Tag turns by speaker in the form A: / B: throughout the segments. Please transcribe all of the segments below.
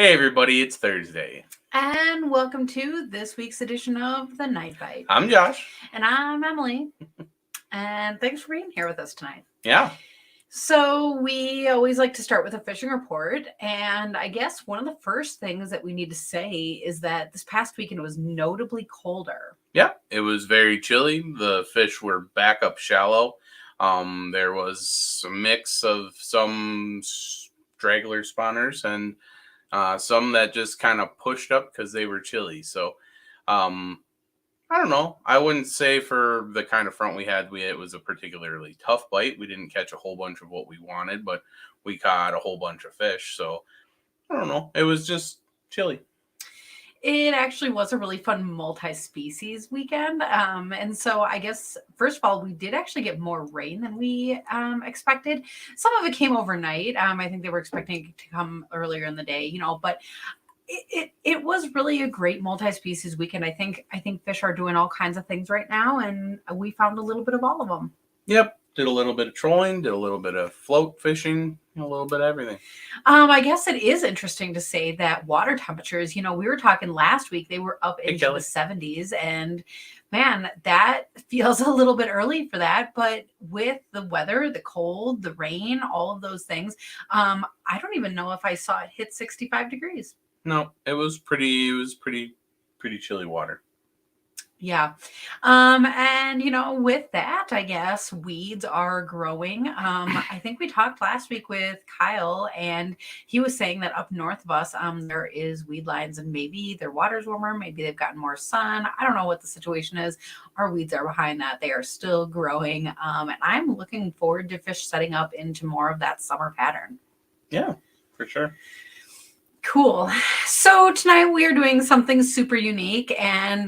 A: Hey everybody, it's Thursday.
B: And welcome to this week's edition of The Night Bite.
A: I'm Josh.
B: And I'm Emily. And thanks for being here with us tonight.
A: Yeah.
B: So we always like to start with a fishing report. And I guess one of the first things that we need to say is that this past weekend was notably colder.
A: Yeah, it was very chilly. The fish were back up shallow. There was a mix of some straggler spawners and some that just kind of pushed up because they were chilly. So, I don't know. I wouldn't say for the kind of front we had, it was a particularly tough bite. We didn't catch a whole bunch of what we wanted, but we caught a whole bunch of fish. So, I don't know. It was just chilly.
B: It actually was a really fun multi-species weekend. And so I guess, first of all, we did actually get more rain than we expected. Some of it came overnight. I think they were expecting it to come earlier in the day, but it was really a great multi-species weekend. I think fish are doing all kinds of things right now, and we found a little bit of all of them.
A: Yep. Did a little bit of trolling, did a little bit of float fishing, a little bit of everything.
B: I guess it is interesting to say that water temperatures, we were talking last week, they were up into the 70s, and man, that feels a little bit early for that. But with the weather, the cold, the rain, all of those things, I don't even know if I saw it hit 65 degrees.
A: No, it was pretty chilly water.
B: Yeah. And with that, I guess weeds are growing. I think we talked last week with Kyle, and he was saying that up north of us, there is weed lines, and maybe their water's warmer, maybe they've gotten more sun. I don't know what the situation is. Our weeds are behind that. They are still growing. And I'm looking forward to fish setting up into more of that summer pattern.
A: Yeah, for sure.
B: Cool. So tonight we are doing something super unique, and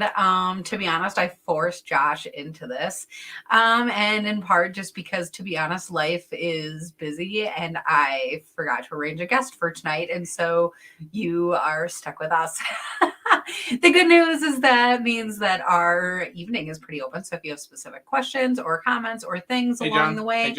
B: to be honest, I forced Josh into this, and in part just because, to be honest, life is busy, and I forgot to arrange a guest for tonight, and so you are stuck with us. The good news is that means that our evening is pretty open, so if you have specific questions or comments or things along the way,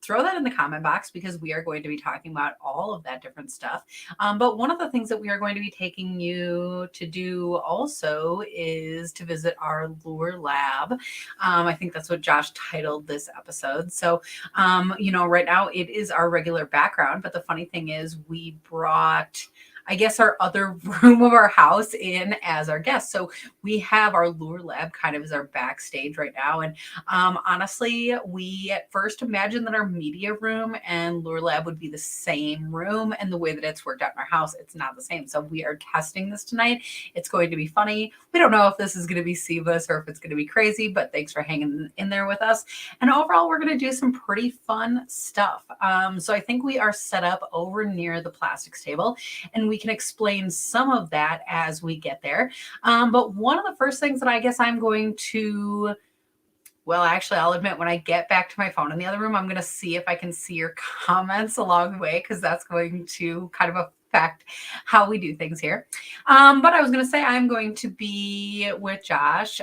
B: throw that in the comment box, because we are going to be talking about all of that different stuff. But one of the things that we are going to be taking you to do also is to visit our lure lab. I think that's what Josh titled this episode. So, right now it is our regular background, but the funny thing is we brought, I guess, our other room of our house in as our guest. So we have our lure lab kind of as our backstage right now. And honestly, we at first imagined that our media room and lure lab would be the same room. And the way that it's worked out in our house, it's not the same. So we are testing this tonight. It's going to be funny. We don't know if this is going to be seamless or if it's going to be crazy, but thanks for hanging in there with us. And overall, we're going to do some pretty fun stuff. So I think we are set up over near the plastics table, and we can explain some of that as we get there. But one of the first things that I guess I'm going to, well, actually, I'll admit, when I get back to my phone in the other room, I'm going to see if I can see your comments along the way, because that's going to kind of affect how we do things here. But I was going to say I'm going to be with Josh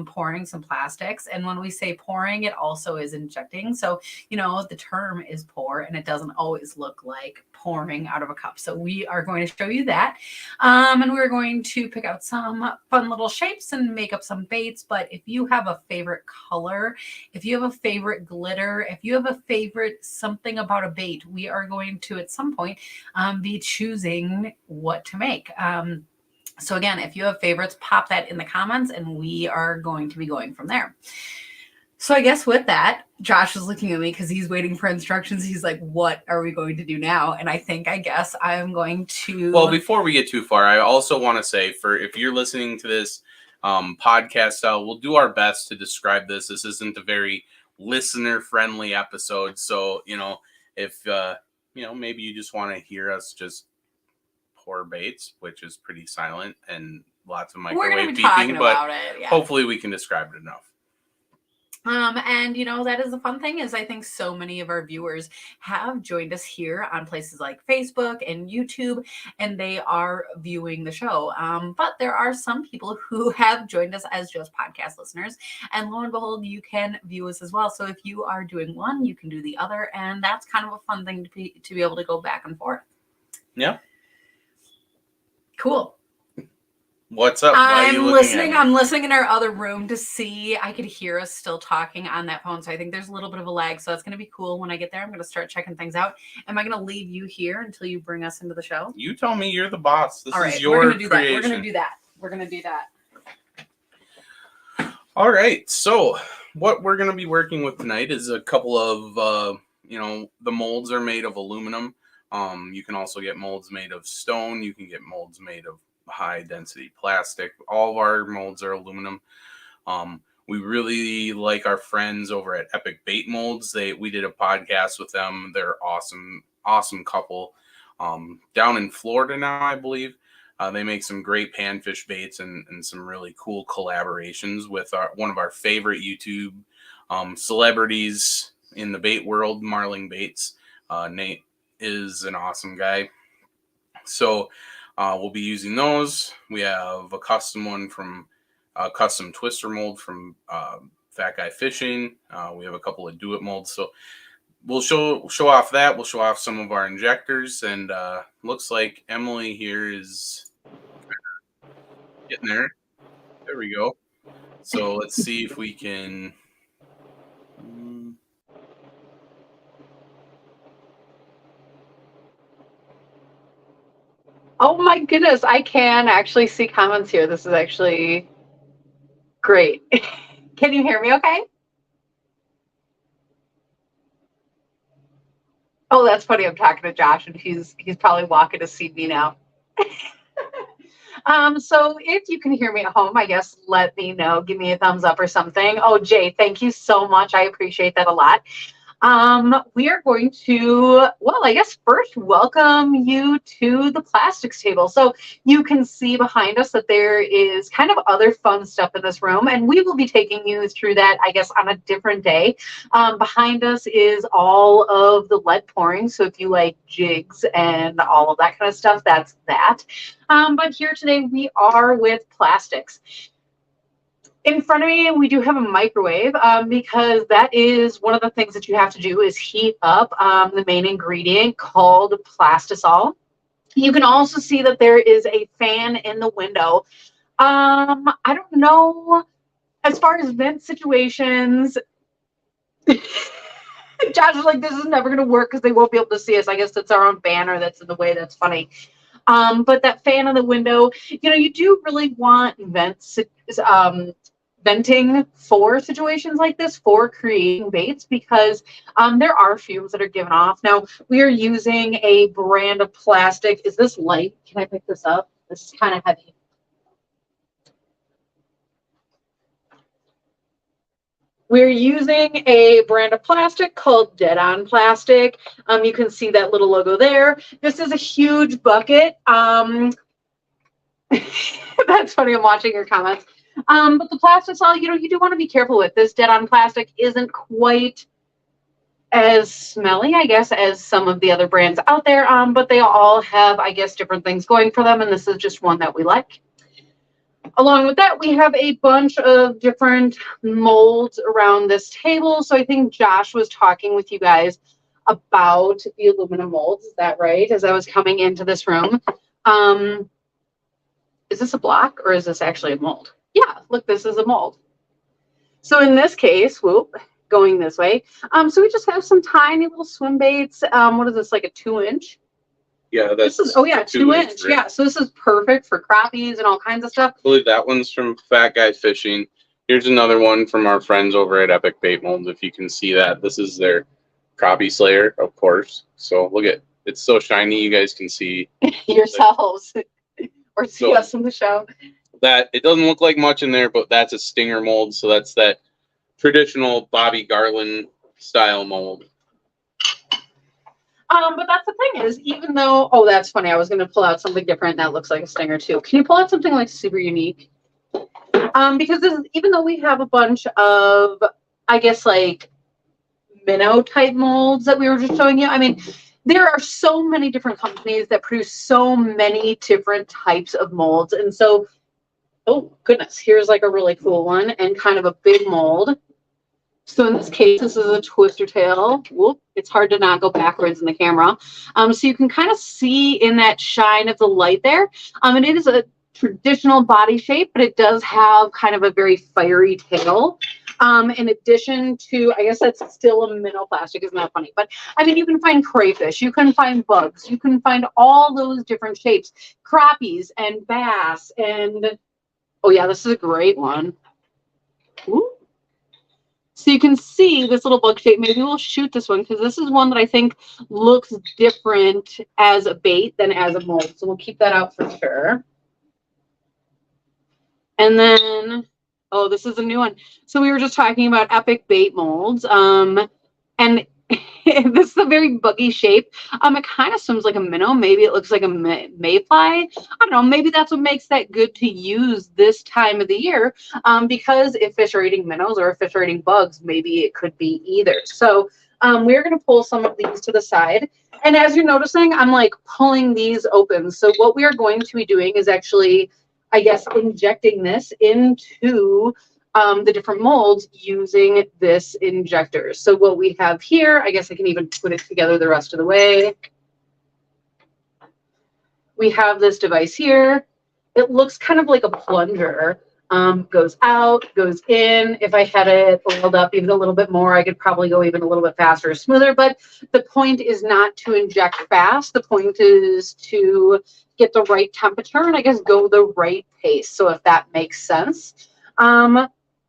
B: pouring some plastics. And when we say pouring, it also is injecting. So, the term is pour, and it doesn't always look like pouring out of a cup. So we are going to show you that. And we're going to pick out some fun little shapes and make up some baits. But if you have a favorite color, if you have a favorite glitter, if you have a favorite something about a bait, we are going to at some point be choosing what to make. So again, if you have favorites, pop that in the comments, and we are going to be going from there. So I guess with that, Josh is looking at me because he's waiting for instructions. He's like, what are we going to do now? And I guess I'm going to...
A: Well, before we get too far, I also want to say, if you're listening to this podcast style, we'll do our best to describe this. This isn't a very listener-friendly episode. So, if, maybe you just want to hear us just pour baits, which is pretty silent and lots of microwave beeping, but hopefully we can describe it enough.
B: And that is the fun thing, is I think so many of our viewers have joined us here on places like Facebook and YouTube, and they are viewing the show. But there are some people who have joined us as just podcast listeners, and lo and behold, you can view us as well. So if you are doing one, you can do the other, and that's kind of a fun thing to be able to go back and forth.
A: Yeah.
B: Cool.
A: What's up? Why are you looking at me?
B: I'm listening in our other room to see. I could hear us still talking on that phone, so I think there's a little bit of a lag. So that's going to be cool. When I get there, I'm going to start checking things out. Am I going to leave you here until you bring us into the show?
A: You tell me. You're the boss. This
B: All right,
A: is your
B: we're going to do
A: creation.
B: that. We're going to do that. We're going to do that.
A: All right. So what we're going to be working with tonight is a couple of, the molds are made of aluminum. You can also get molds made of stone. You can get molds made of high density plastic. All of our molds are aluminum. We really like our friends over at Epic Bait Molds. We did a podcast with them. They're awesome couple. Down in Florida now, I believe. They make some great panfish baits and some really cool collaborations with one of our favorite YouTube celebrities in the bait world, Marling Baits. Nate is an awesome guy. So we'll be using those. We have a custom one from custom twister mold from Fat Guy Fishing. We have a couple of do it molds. So we'll show off that. We'll show off some of our injectors, and looks like Emily here is getting there. There we go. So let's see if we can.
B: Oh my goodness, I can actually see comments here. This is actually great. Can you hear me okay? Oh, that's funny. I'm talking to Josh and he's probably walking to see me now. So if you can hear me at home, I guess let me know. Give me a thumbs up or something. Oh, Jay, thank you so much. I appreciate that a lot. We are going to, well, I guess first welcome you to the plastics table. So you can see behind us that there is kind of other fun stuff in this room, and we will be taking you through that, I guess, on a different day. Behind us is all of the lead pouring. So if you like jigs and all of that kind of stuff, that's that. But here today we are with plastics. In front of me, we do have a microwave because that is one of the things that you have to do is heat up the main ingredient called plastisol. You can also see that there is a fan in the window. I don't know, as far as vent situations, Josh is like, this is never going to work because they won't be able to see us. I guess that's our own banner that's in the way. That's funny. But that fan in the window, you do really want venting for situations like this, for creating baits, because there are fumes that are given off. Now, we are using a brand of plastic. Is this light? Can I pick this up? This is kind of heavy. We're using a brand of plastic called Dead On Plastic. You can see that little logo there. This is a huge bucket. That's funny. I'm watching your comments. But the plastisol, you do want to be careful with. This Dead On Plastic isn't quite as smelly, I guess, as some of the other brands out there. But they all have, I guess, different things going for them. And this is just one that we like. Along with that, we have a bunch of different molds around this table. So I think Josh was talking with you guys about the aluminum molds. Is that right? As I was coming into this room. Is this a block or is this actually a mold? Yeah, look, this is a mold. So in this case, going this way. So we just have some tiny little swim baits. What is this, like a 2-inch?
A: Yeah, that's
B: 2-inch. Right? Yeah, so this is perfect for crappies and all kinds of stuff.
A: I believe that one's from Fat Guy Fishing. Here's another one from our friends over at Epic Bait Molds. If you can see that, this is their crappie slayer, of course. So look at it's so shiny. You guys can see
B: yourselves or see us in the show.
A: That it doesn't look like much in there, but that's a stinger mold. So that's that traditional Bobby Garland style mold.
B: But that's the thing is, even though, that's funny. I was going to pull out something different that looks like a stinger too. Can you pull out something like super unique? Because even though we have a bunch of, I guess, like minnow type molds that we were just showing you. I mean, there are so many different companies that produce so many different types of molds. And so, oh goodness, here's like a really cool one and kind of a big mold.
C: So in this case, this is a twister tail. Whoop, it's hard to not go backwards in the camera. So you can kind of see in that shine of the light there. And it is a traditional body shape, but it does have kind of a very fiery tail. In addition to, I guess that's still a minnow plastic, isn't that funny? But I mean, you can find crayfish, you can find bugs, you can find all those different shapes, crappies and bass, and oh yeah, this is a great one. Ooh. So you can see this little bug shape. Maybe we'll shoot this one because this is one that I think looks different as a bait than as a mold. So we'll keep that out for sure. And then, oh, this is a new one. So we were just talking about epic bait molds. And this is a very buggy shape. It kind of swims like a minnow. Maybe it looks like a mayfly. I don't know. Maybe that's what makes that good to use this time of the year. Because if fish are eating minnows or if fish are eating bugs, maybe it could be either. So we're going to pull some of these to the side. And as you're noticing, I'm like pulling these open. So what we are going to be doing is actually, I guess, injecting this into the different molds using this injector. So what we have here, I guess I can even put it together the rest of the way. We have this device here. It looks kind of like a plunger. Goes out, goes in. If I had it oiled up even a little bit more, I could probably go even a little bit faster or smoother. But the point is not to inject fast. The point is to get the right temperature and I guess go the right pace. So if that makes sense.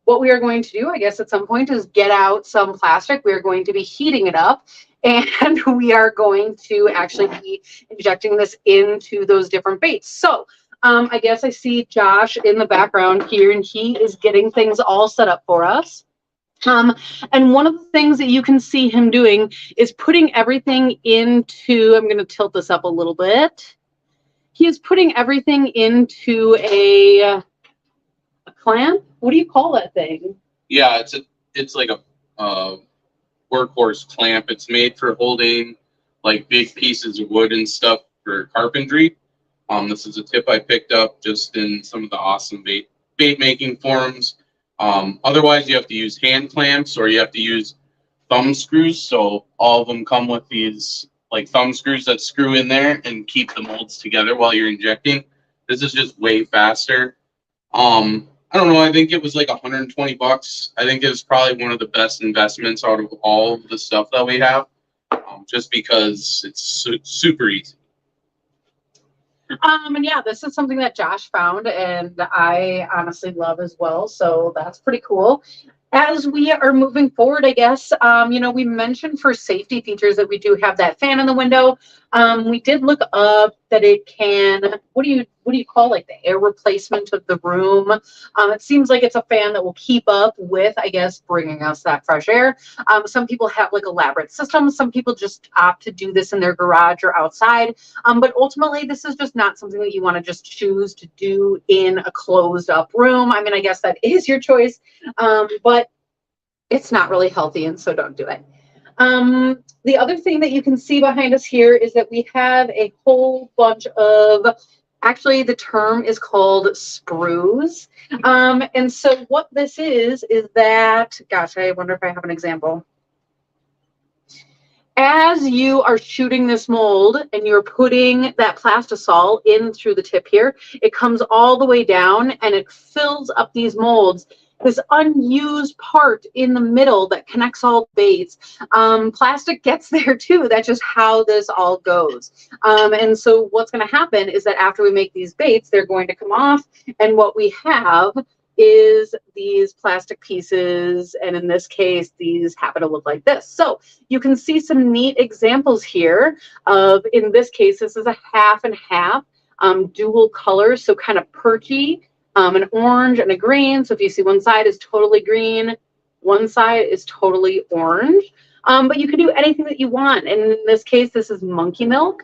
C: What we are going to do, I guess, at some point is get out some plastic. We are going to be heating it up and we are going to actually be injecting this into those different baits. So I guess I see Josh in the background here and he is getting things all set up for us. And one of the things that you can see him doing is putting everything into, I'm going to tilt this up a little bit. He is putting everything into a clamp. What do you call that thing?
A: Yeah, it's like a workhorse clamp. It's made for holding like big pieces of wood and stuff for carpentry. This is a tip I picked up just in some of the awesome bait making forums. Otherwise, you have to use hand clamps or you have to use thumb screws. So all of them come with these like thumb screws that screw in there and keep the molds together while you're injecting. This is just way faster. I don't know. I think it was like $120. I think it was probably one of the best investments out of all of the stuff that we have, just because it's super easy.
C: And yeah, this is something that Josh found and I honestly love as well. So that's pretty cool. As we are moving forward, I guess, you know, we mentioned for safety features that we do have that fan in the window. We did look up that it can, what do you call like the air replacement of the room? It seems like it's a fan that will keep up with, I guess, bringing us that fresh air. Some people have like elaborate systems. Some people just opt to do this in their garage or outside. But ultimately, this is just not something that you want to just choose to do in a closed up room. I mean, I guess that is your choice, but it's not really healthy, and so don't do it. The other thing that you can see behind us here is that we have a whole bunch of, actually the term is called sprues. And so what this is that, gosh, I wonder if I have an example. As you are shooting this mold and you're putting that plastisol in through the tip here, it comes all the way down and it fills up these molds. This unused part in the middle that connects all baits, plastic gets there too. That's just how this all goes. And so what's going to happen is that after we make these baits, they're going to come off. And what we have is these plastic pieces. And in this case, these happen to look like this. So you can see some neat examples here of, in this case, this is a half and half, dual colors. So kind of perchy. An orange and a green. So if you see one side is totally green, one side is totally orange. But you can do anything that you want. And in this case, this is monkey milk,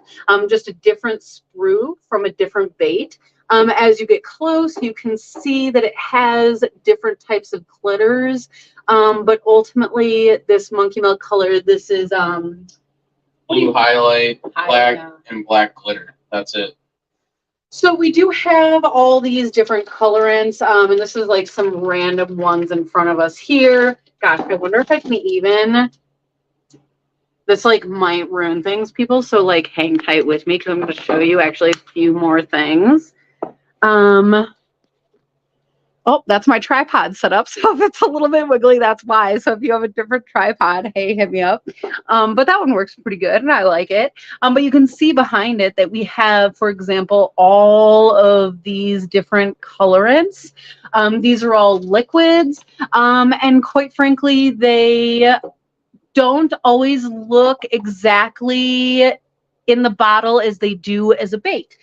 C: just a different sprue from a different bait. As you get close, you can see that it has different types of glitters. But ultimately, this monkey milk color, this is
A: blue highlight, black, and black glitter. That's it.
C: So we do have all these different colorants, and this is like some random ones in front of us here. gosh, I wonder if I can even, this like might ruin things, people. So like hang tight with me because I'm going to show you actually a few more things. Oh, that's my tripod set up. So if it's a little bit wiggly, that's why. So if you have a different tripod, hey, hit me up. But that one works pretty good and I like it. But you can see behind it that we have, for example, all of these different colorants. These are all liquids. And quite frankly, they don't always look exactly in the bottle as they do as a bait.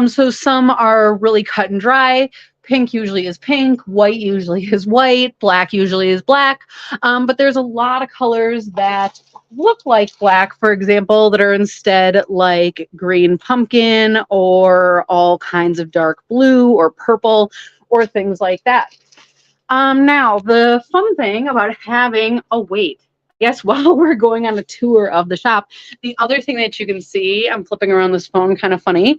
C: So some are really cut and dry. Pink usually is pink, white usually is white, black usually is black. But there's a lot of colors that look like black, for example, that are instead like green pumpkin or all kinds of dark blue or purple or things like that. Now, the fun thing about having a weight, yes, while we're going on a tour of the shop, the other thing that you can see, I'm flipping around this phone kind of funny.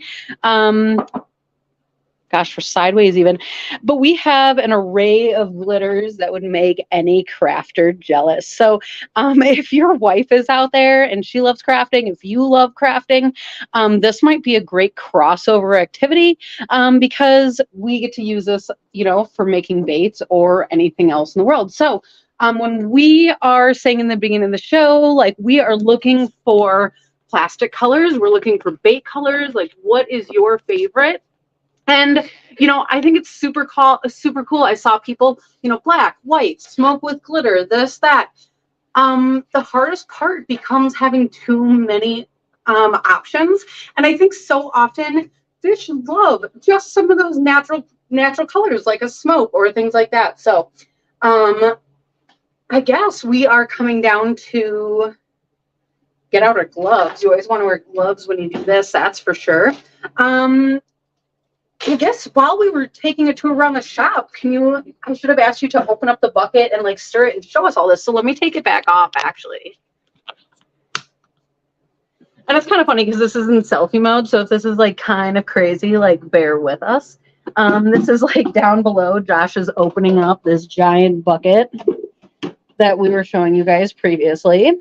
C: Gosh, for sideways even. But we have an array of glitters that would make any crafter jealous. So if your wife is out there and she loves crafting, if you love crafting, this might be a great crossover activity because we get to use this, you know, for making baits or anything else in the world. So when we are saying in the beginning of the show, like we are looking for plastic colors, we're looking for bait colors, like what is your favorite? And, you know, I think it's super cool. I saw people, you know, black, white, smoke with glitter, this, that. The hardest part becomes having too many options. And I think so often fish love just some of those natural colors like a smoke or things like that. So I guess we are coming down to get out our gloves. You always want to wear gloves when you do this, that's for sure. I guess while we were taking a tour around the shop, I should have asked you to open up the bucket and like stir it and show us all this. So let me take it back off actually. And it's kind of funny because this is in selfie mode. So if this is like kind of crazy, like bear with us. This is like down below. Josh is opening up this giant bucket that we were showing you guys previously.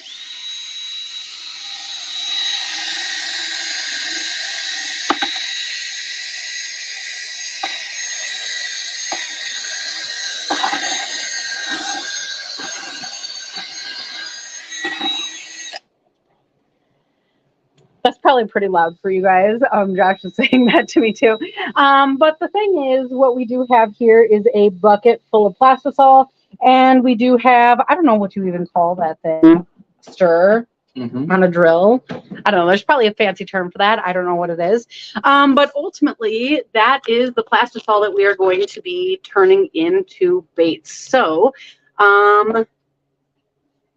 C: That's probably pretty loud for you guys. Josh is saying that to me too. But the thing is, what we do have here is a bucket full of plastisol, and we do have, I don't know what you even call that thing, stir on a drill. I don't know. There's probably a fancy term for that. I don't know what it is. But ultimately, that is the plastisol that we are going to be turning into baits. So,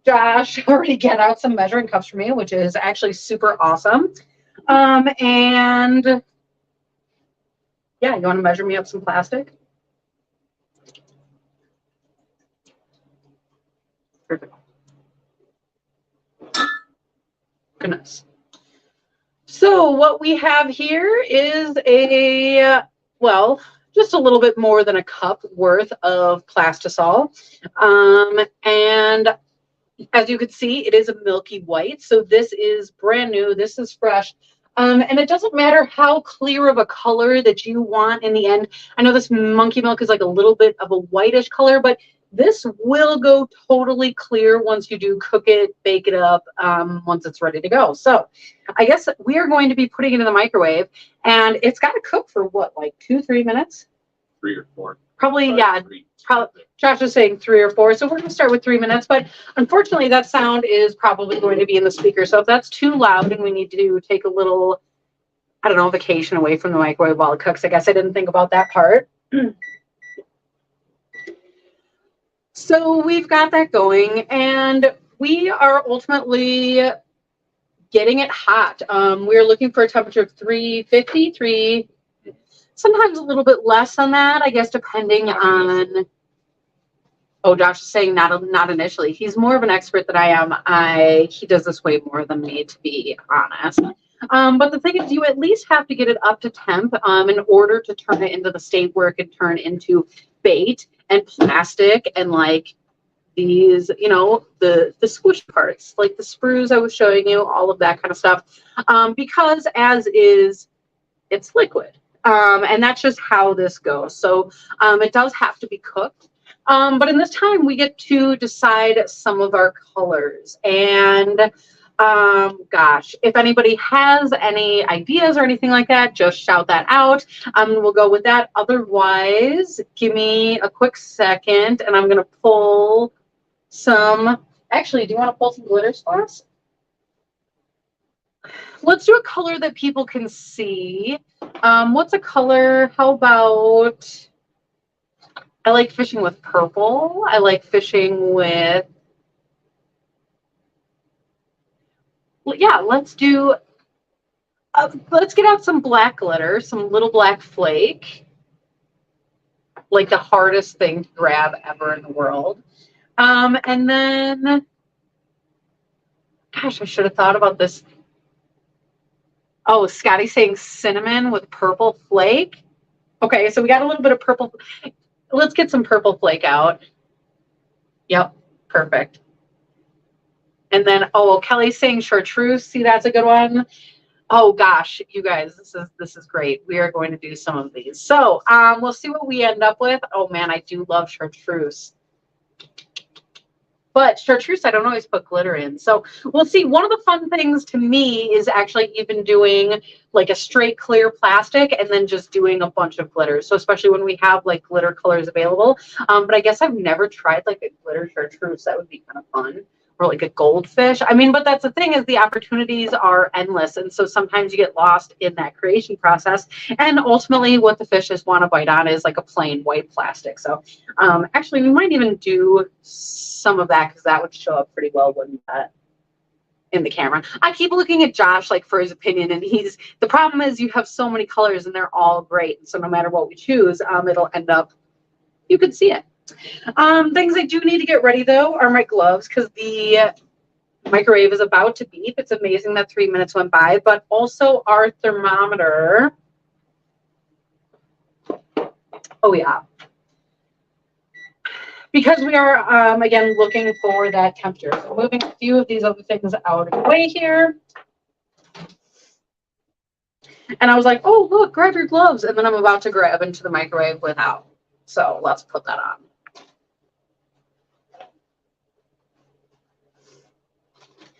C: Josh already get out some measuring cups for me, which is actually super awesome. And yeah, you want to measure me up some plastic? Perfect. Goodness. So what we have here is well, just a little bit more than a cup worth of plastisol. And as you can see, it is a milky white. So this is brand new. This is fresh. And it doesn't matter how clear of a color that you want in the end. I know this monkey milk is like a little bit of a whitish color, but this will go totally clear once you do cook it, bake it up, once it's ready to go. So I guess we are going to be putting it in the microwave, and it's got to cook for what, like 2-3 minutes?
A: 3 or 4.
C: Probably, yeah. Probably, Josh was saying 3 or 4, so we're going to start with 3 minutes. But unfortunately, that sound is probably going to be in the speaker. So if that's too loud and we need to take a little, I don't know, vacation away from the microwave while it cooks, I guess I didn't think about that part. So we've got that going, and we are ultimately getting it hot. We're looking for a temperature of 350, sometimes a little bit less than that, I guess, depending on. Oh, Josh is saying not initially. He's more of an expert than I am. He does this way more than me, to be honest. But the thing is, you at least have to get it up to temp in order to turn it into the state where it can turn into bait and plastic and like these, you know, the squish parts, like the sprues I was showing you, all of that kind of stuff, because as is, it's liquid. And that's just how this goes. So it does have to be cooked. But in this time, we get to decide some of our colors. And gosh, if anybody has any ideas or anything like that, just shout that out. We'll go with that. Otherwise, give me a quick second and I'm going to pull some. Actually, do you want to pull some glitters for us? Let's do a color that people can see. What's a color? How about, I like fishing with purple. I like fishing with, yeah, let's do, let's get out some black glitter, some little black flake. Like the hardest thing to grab ever in the world. And then, gosh, I should have thought about this. Oh, Scotty's saying cinnamon with purple flake. Okay, so we got a little bit of purple. Let's get some purple flake out. Yep, perfect. And then, oh, Kelly's saying chartreuse. See, that's a good one. Oh gosh, you guys, this is great. We are going to do some of these. So we'll see what we end up with. Oh man, I do love chartreuse. But chartreuse, I don't always put glitter in. So we'll see. One of the fun things to me is actually even doing like a straight clear plastic and then just doing a bunch of glitter. So especially when we have like glitter colors available. But I guess I've never tried like a glitter chartreuse. That would be kind of fun. Or like a goldfish. I mean, but that's the thing, is the opportunities are endless. And so sometimes you get lost in that creation process. And ultimately what the fishes want to bite on is like a plain white plastic. So actually we might even do some of that because that would show up pretty well, wouldn't that? In the camera. I keep looking at Josh like for his opinion, and the problem is you have so many colors and they're all great. And so no matter what we choose, it'll end up, you can see it. Things I do need to get ready though are my gloves, because the microwave is about to beep. It's amazing that 3 minutes went by, but also our thermometer. Oh yeah. Because we are, again, looking for that temperature. So moving a few of these other things out of the way here. And I was like, oh, look, grab your gloves. And then I'm about to grab into the microwave without. So let's put that on.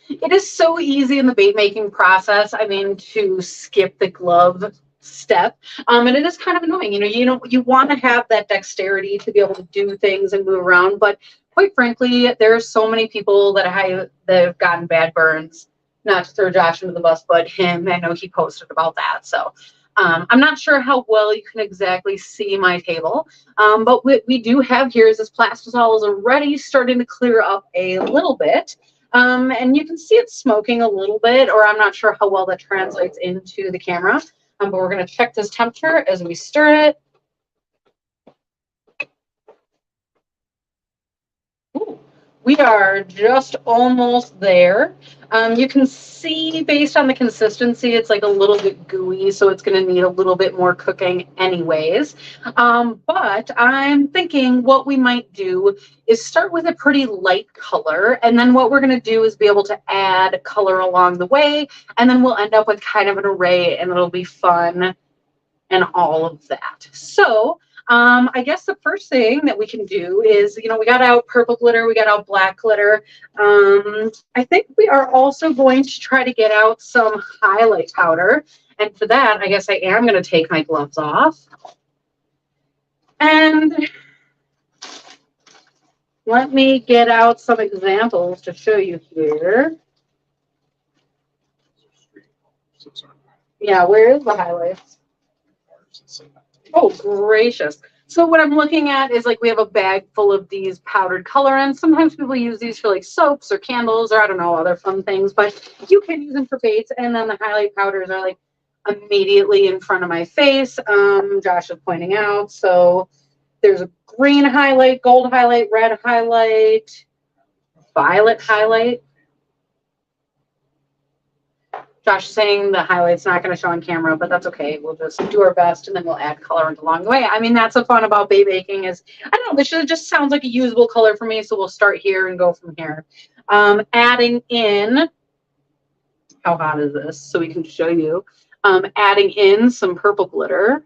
C: It is so easy in the bait making process, I mean, to skip the glove step. And it is kind of annoying. You want to have that dexterity to be able to do things and move around. But quite frankly, there are so many people that have gotten bad burns. Not to throw Josh under the bus, but him. I know he posted about that. So I'm not sure how well you can exactly see my table. But what we do have here is this plastisol is already starting to clear up a little bit. And you can see it smoking a little bit, or I'm not sure how well that translates into the camera. But we're going to check this temperature as we stir it. Ooh, we are just almost there. You can see based on the consistency, it's like a little bit gooey, so it's going to need a little bit more cooking anyways. But I'm thinking what we might do is start with a pretty light color, and then what we're going to do is be able to add color along the way, and then we'll end up with kind of an array, and it'll be fun and all of that. So I guess the first thing that we can do is, we got out purple glitter, we got out black glitter. I think we are also going to try to get out some highlight powder. And for that, I guess I am going to take my gloves off. And let me get out some examples to show you here. Yeah, where is the highlights? Oh, gracious. So what I'm looking at is like we have a bag full of these powdered colorants. Sometimes people use these for like soaps or candles or I don't know, other fun things, but you can use them for baits. And then the highlight powders are like immediately in front of my face. Josh is pointing out. So there's a green highlight, gold highlight, red highlight, violet highlight. Josh is saying the highlight's not going to show on camera, but that's okay. We'll just do our best and then we'll add color along the way. I mean, that's the fun about bait making is, I don't know, this just sounds like a usable color for me. So we'll start here and go from here. Adding in, how hot is this? So we can show you. Adding in some purple glitter.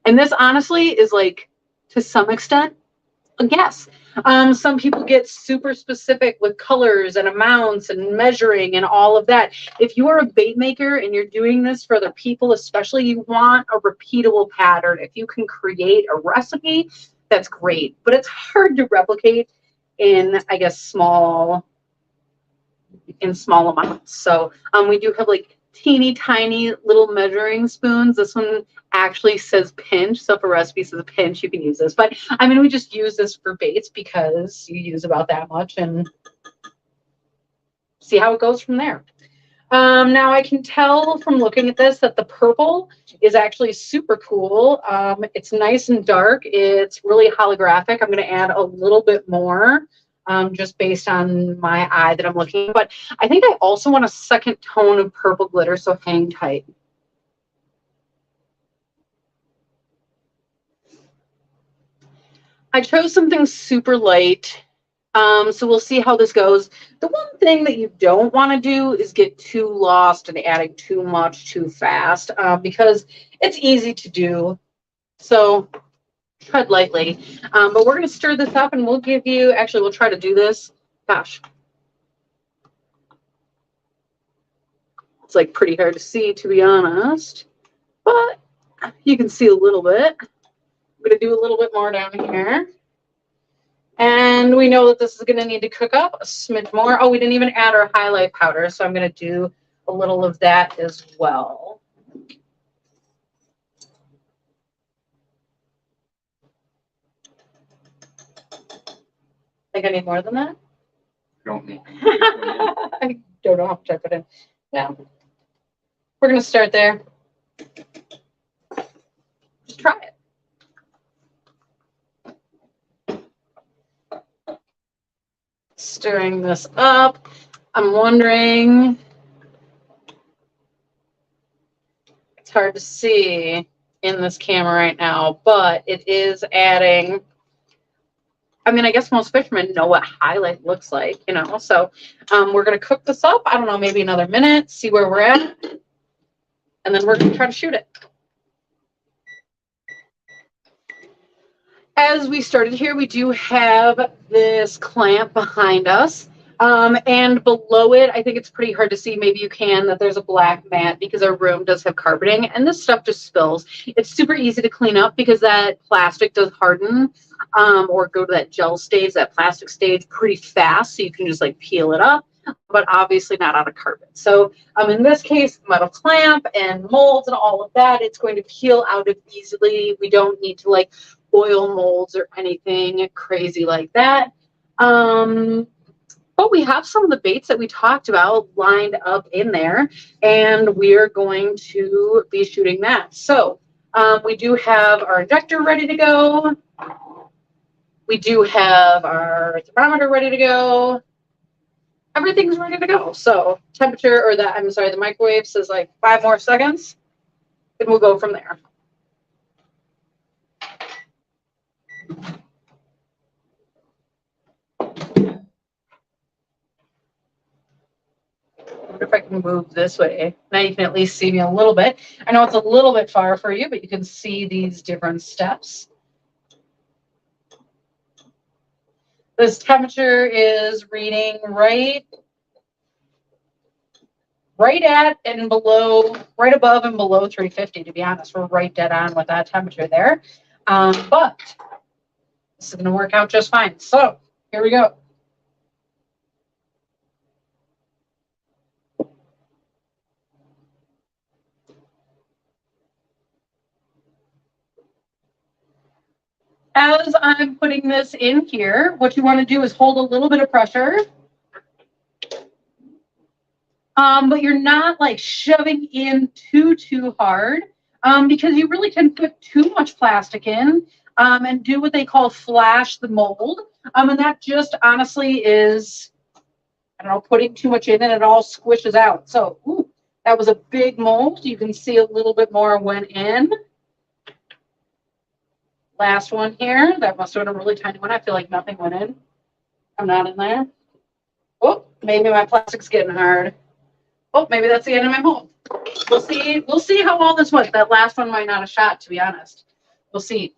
C: And this honestly is like, to some extent, a guess. Some people get super specific with colors and amounts and measuring and all of that. If you are a bait maker and you're doing this for other people, especially, you want a repeatable pattern. If you can create a recipe, that's great. But it's hard to replicate in, I guess, small amounts. So we do have like teeny tiny little measuring spoons. This one actually says pinch, so if a recipe says a pinch, you can use this. But I mean, we just use this for baits because you use about that much and see how it goes from there. Now I can tell from looking at this that the purple is actually super cool. It's nice and dark. It's really holographic. I'm going to add a little bit more just based on my eye that I'm looking at. But I think I also want a second tone of purple glitter, so hang tight. I chose something super light, so we'll see how this goes. The one thing that you don't want to do is get too lost in adding too much too fast, because it's easy to do. So tread lightly. But we're going to stir this up and we'll give you, actually, we'll try to do this. Gosh. It's like pretty hard to see, to be honest, but you can see a little bit. I'm going to do a little bit more down here. And we know that this is going to need to cook up a smidge more. Oh, we didn't even add our highlight powder, so I'm going to do a little of that as well. Think I need more than that?
A: Don't know.
C: I don't know how much I put in. Yeah. We're going to start there. Just try it. Stirring this up. I'm wondering, it's hard to see in this camera right now, but it is adding, I mean, I guess most fishermen know what highlight looks like, you know, so we're going to cook this up. I don't know, maybe another minute, see where we're at, and then we're going to try to shoot it. As we started here, we do have this clamp behind us, and below it, I think it's pretty hard to see, maybe you can, that there's a black mat because our room does have carpeting, and this stuff just spills. It's super easy to clean up because that plastic does harden, or go to that gel stage, that plastic stage, pretty fast, so you can just like peel it up, but obviously not on a carpet. So in this case, metal clamp and molds and all of that, it's going to peel out of easily. We don't need to like oil molds or anything crazy like that. But we have some of the baits that we talked about lined up in there, and we're going to be shooting that. So we do have our injector ready to go. We do have our thermometer ready to go. Everything's ready to go. So temperature, or that, I'm sorry, the microwave says like 5 more seconds, and we'll go from there. If I can move this way, now you can at least see me a little bit. I know it's a little bit far for you, but you can see these different steps. This temperature is reading right at and below, right above and below 350, to be honest. We're right dead on with that temperature there. But this is going to work out just fine. So here we go. As I'm putting this in here, what you want to do is hold a little bit of pressure. But you're not like shoving in too hard, because you really can put too much plastic in and do what they call flash the mold. And that just honestly is, I don't know, putting too much in and it all squishes out. So That was a big mold. You can see a little bit more went in. Last one here. That must have been a really tiny one. I feel like nothing went in. I'm not in there. Oh, maybe my plastic's getting hard. Oh, maybe that's the end of my mold. We'll see. We'll see how all this went. That last one might not have shot, to be honest. We'll see.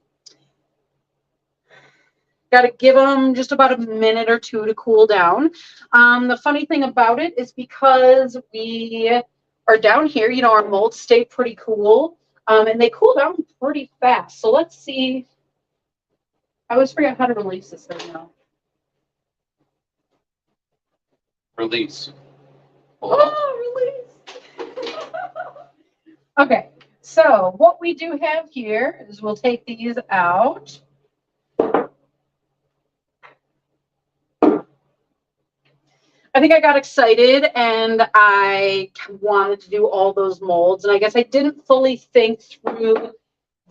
C: Got to give them just about a minute or two to cool down. The funny thing about it is because we are down here, you know, our molds stay pretty cool, and they cool down pretty fast. So let's see. I always forget how to release this thing now.
A: Release.
C: Oh, release. Okay, so what we do have here is we'll take these out. I think I got excited and I wanted to do all those molds. And I guess I didn't fully think through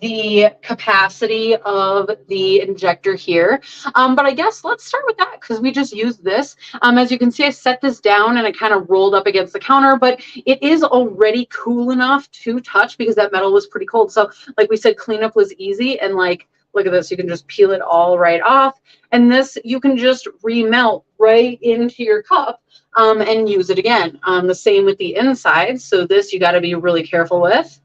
C: the capacity of the injector here. But I guess let's start with that because we just used this. As you can see, I set this down and it kind of rolled up against the counter, but it is already cool enough to touch because that metal was pretty cold. So like we said, cleanup was easy. And like, look at this, you can just peel it all right off. And this, you can just remelt right into your cup and use it again. The same with the inside. So this, you got to be really careful with.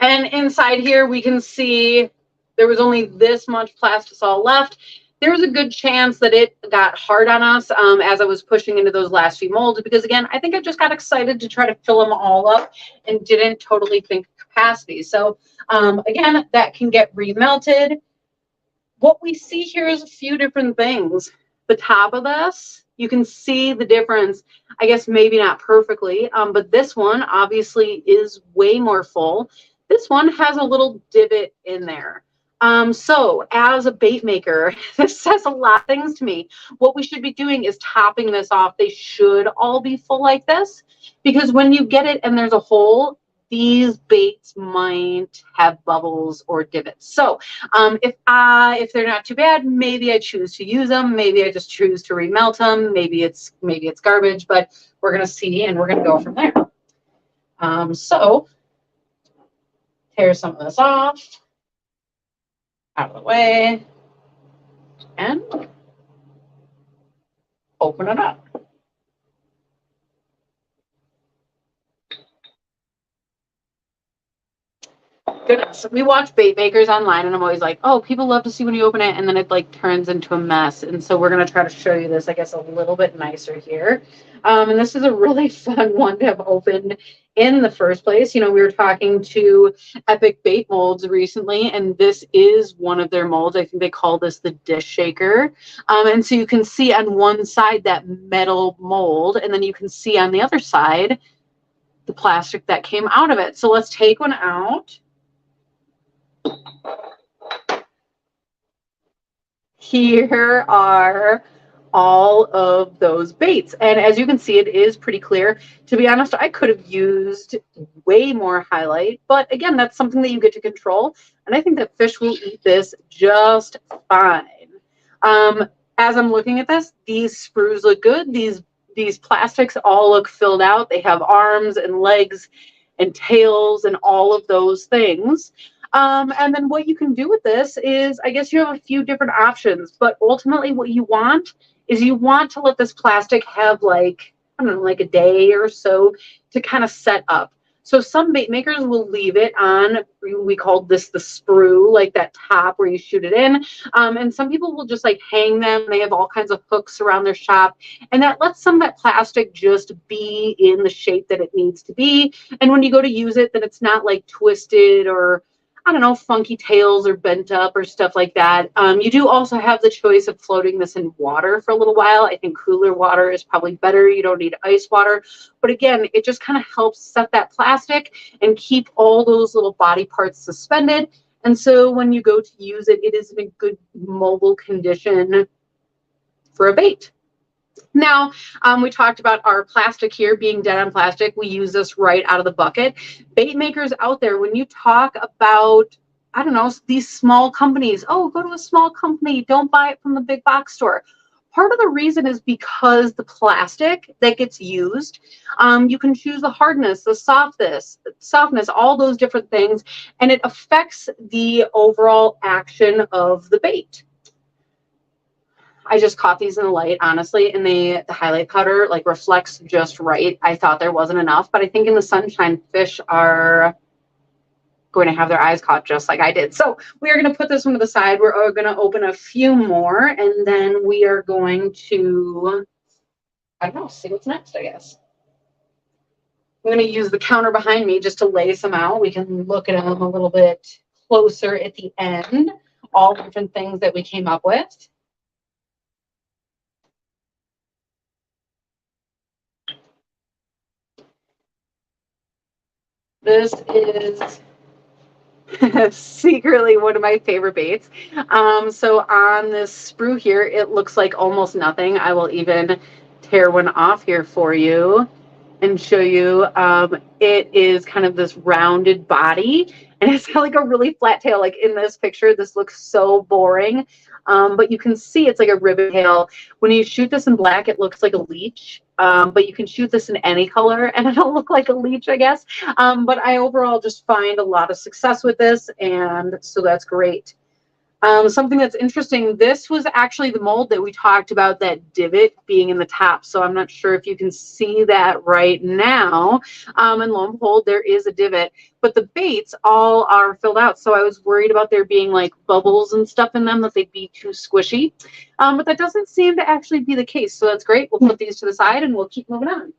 C: And inside here, we can see there was only this much plastisol left. There was a good chance that it got hard on us as I was pushing into those last few molds, because again, I think I just got excited to try to fill them all up and didn't totally think capacity. So again, that can get remelted. What we see here is a few different things. The top of this, you can see the difference. I guess maybe not perfectly, but this one obviously is way more full. This one has a little divot in there. So as a bait maker, this says a lot of things to me. What we should be doing is topping this off. They should all be full like this, because when you get it and there's a hole, these baits might have bubbles or divots. So if they're not too bad, maybe I choose to use them. Maybe I just choose to remelt them. Maybe it's garbage, but we're gonna see and we're gonna go from there. So tear some of this off, out of the way, and open it up. Goodness, we watch bait makers online and I'm always like, oh, people love to see when you open it, and then it like turns into a mess. And so we're going to try to show you this, I guess, a little bit nicer here. And this is a really fun one to have opened in the first place. You know, we were talking to Epic Bait Molds recently, and this is one of their molds. I think they call this the dish shaker. And so you can see on one side that metal mold, and then you can see on the other side the plastic that came out of it. So let's take one out. Here are all of those baits, and as you can see, it is pretty clear. To be honest, I could have used way more highlight, but again, that's something that you get to control, and I think that fish will eat this just fine. As I'm looking at this, these sprues look good. These plastics all look filled out. They have arms and legs and tails and all of those things. And then what you can do with this is, I guess you have a few different options, but ultimately what you want is you want to let this plastic have like, I don't know, like a day or so to kind of set up. So some bait makers will leave it on, we call this the sprue, like that top where you shoot it in. And some people will just like hang them. They have all kinds of hooks around their shop, and that lets some of that plastic just be in the shape that it needs to be. And when you go to use it, then it's not like twisted or, I don't know, funky tails or bent up or stuff like that. You do also have the choice of floating this in water for a little while. I think cooler water is probably better. You don't need ice water. But again, it just kind of helps set that plastic and keep all those little body parts suspended. And so when you go to use it, it is in a good mobile condition for a bait. Now, we talked about our plastic here being dead on plastic. We use this right out of the bucket. Bait makers out there, when you talk about, I don't know, these small companies, oh, go to a small company, don't buy it from the big box store. Part of the reason is because the plastic that gets used, you can choose the hardness, the softness, all those different things, and it affects the overall action of the bait. I just caught these in the light, honestly, and the highlight powder like reflects just right. I thought there wasn't enough, but I think in the sunshine, fish are going to have their eyes caught just like I did. So we are going to put this one to the side. We're going to open a few more, and then we are going to, I don't know, see what's next, I guess. I'm going to use the counter behind me just to lay some out. We can look at them a little bit closer at the end, all the different things that we came up with. This is secretly one of my favorite baits. So on this sprue here, it looks like almost nothing. I will even tear one off here for you and show you. It is kind of this rounded body, and it's got like a really flat tail. Like in this picture, this looks so boring, but you can see it's like a ribbon tail. When you shoot this in black, it looks like a leech, but you can shoot this in any color and it'll look like a leech, I guess. But I overall just find a lot of success with this, and so that's great. Something that's interesting, this was actually the mold that we talked about, that divot being in the top. So I'm not sure if you can see that right now. And lo and behold, there is a divot, but the baits all are filled out. So I was worried about there being like bubbles and stuff in them, that they'd be too squishy. But that doesn't seem to actually be the case. So that's great. We'll put these to the side and we'll keep moving on.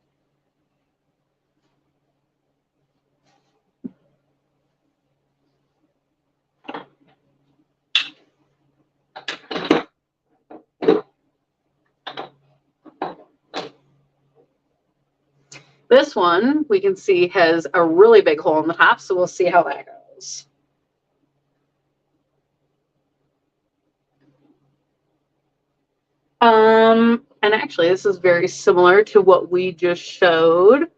C: This one we can see has a really big hole in the top, so we'll see how that goes. And actually this is very similar to what we just showed.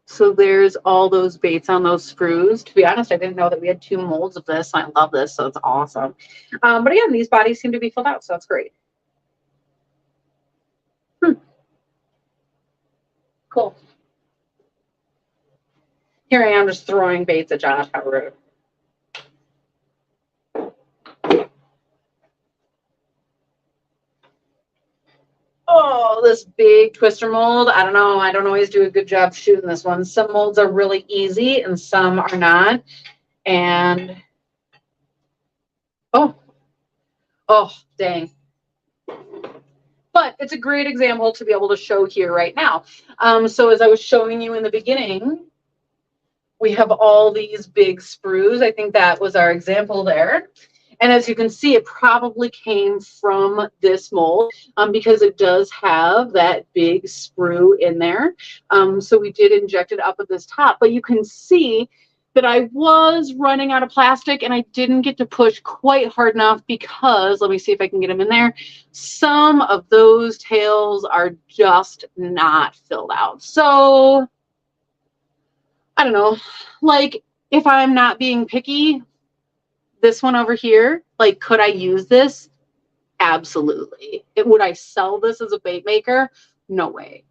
C: So there's all those baits on those sprues. To be honest, I didn't know that we had 2 molds of this. I love this, so it's awesome. But again, these bodies seem to be filled out, so that's great. Cool. Here I am just throwing baits at Josh. How rude. Oh, this big twister mold. I don't know. I don't always do a good job shooting this one. Some molds are really easy and some are not. And oh, dang. But it's a great example to be able to show here right now. So as I was showing you in the beginning, we have all these big sprues. I think that was our example there. And as you can see, it probably came from this mold because it does have that big sprue in there. So we did inject it up at this top, but you can see that I was running out of plastic and I didn't get to push quite hard enough because, let me see if I can get them in there, some of those tails are just not filled out. So I don't know, like if I'm not being picky, this one over here, like, could I use this? Absolutely. Would I sell this as a bait maker? No way.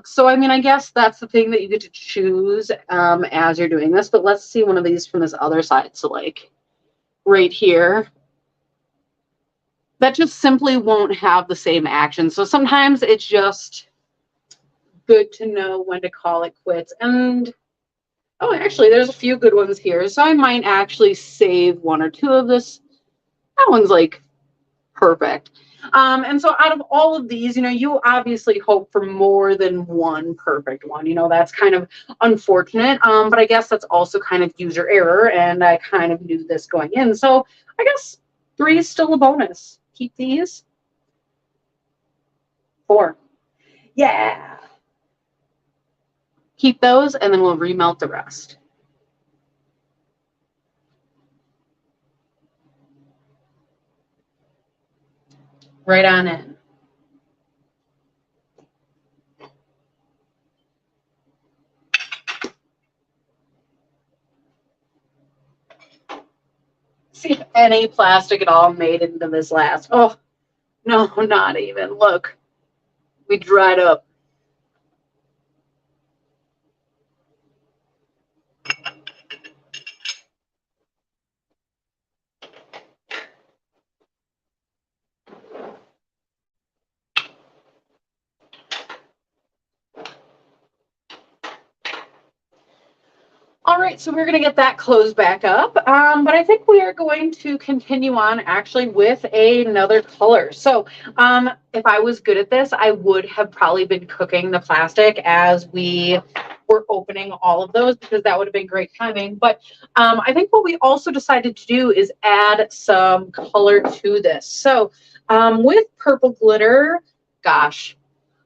C: So, I mean, I guess that's the thing that you get to choose as you're doing this. But let's see one of these from this other side. So, like, right here, that just simply won't have the same action. So sometimes it's just good to know when to call it quits. And oh, actually, there's a few good ones here. So I might actually save 1 or 2 of this. That one's like perfect. And so out of all of these, you know, you obviously hope for more than one perfect one. You know, that's kind of unfortunate. But I guess that's also kind of user error. And I kind of knew this going in. So I guess 3 is still a bonus. Keep these. 4. Yeah. Keep those, and then we'll remelt the rest. Right on in. See if any plastic at all made into this last. Oh, No, not even. Look, we dried up. All right, so we're going to get that closed back up, but I think we are going to continue on actually with another color. So if I was good at this, I would have probably been cooking the plastic as we were opening all of those, because that would have been great timing. But I think what we also decided to do is add some color to this. So with purple glitter, gosh,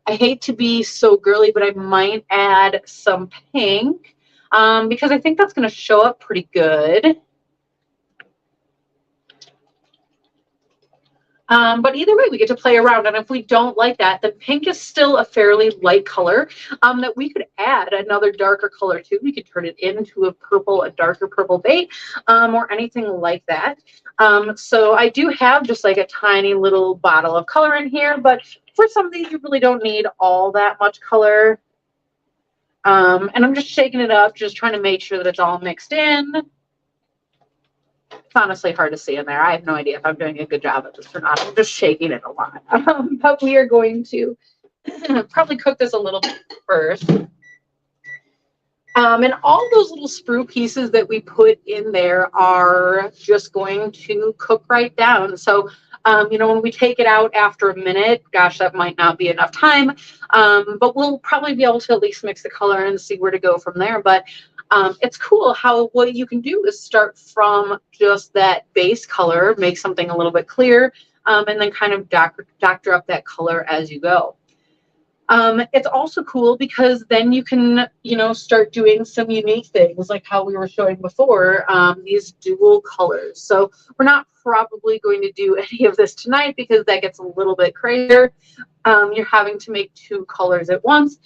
C: I hate to be so girly, but I might add some pink. Because I think that's going to show up pretty good. But either way, we get to play around. And if we don't like that, then pink is still a fairly light color that we could add another darker color to. We could turn it into a darker purple bait, or anything like that. So I do have just like a tiny little bottle of color in here, but for some of these, you really don't need all that much color. And I'm just shaking it up, just trying to make sure that it's all mixed in. It's honestly hard to see in there. I have no idea if I'm doing a good job at this or not. I'm just shaking it a lot. But we are going to probably cook this a little bit first. And all those little sprue pieces that we put in there are just going to cook right down. So when we take it out after a minute, gosh, that might not be enough time. But we'll probably be able to at least mix the color and see where to go from there. But it's cool how what you can do is start from just that base color, make something a little bit clear, and then kind of doctor up that color as you go. It's also cool because then you can, start doing some unique things like how we were showing before, these dual colors. So we're not probably going to do any of this tonight because that gets a little bit crazier. You're having to make two colors at once.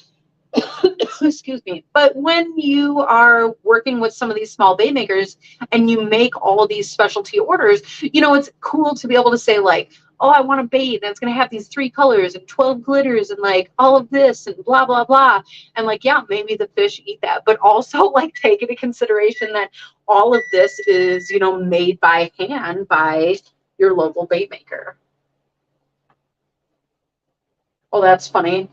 C: Excuse me. But when you are working with some of these small bait makers and you make all of these specialty orders, it's cool to be able to say like, oh, I want a bait and it's going to have these 3 colors and 12 glitters and like all of this and blah, blah, blah. And like, yeah, maybe the fish eat that, but also like take into consideration that all of this is, made by hand by your local bait maker. Oh, that's funny.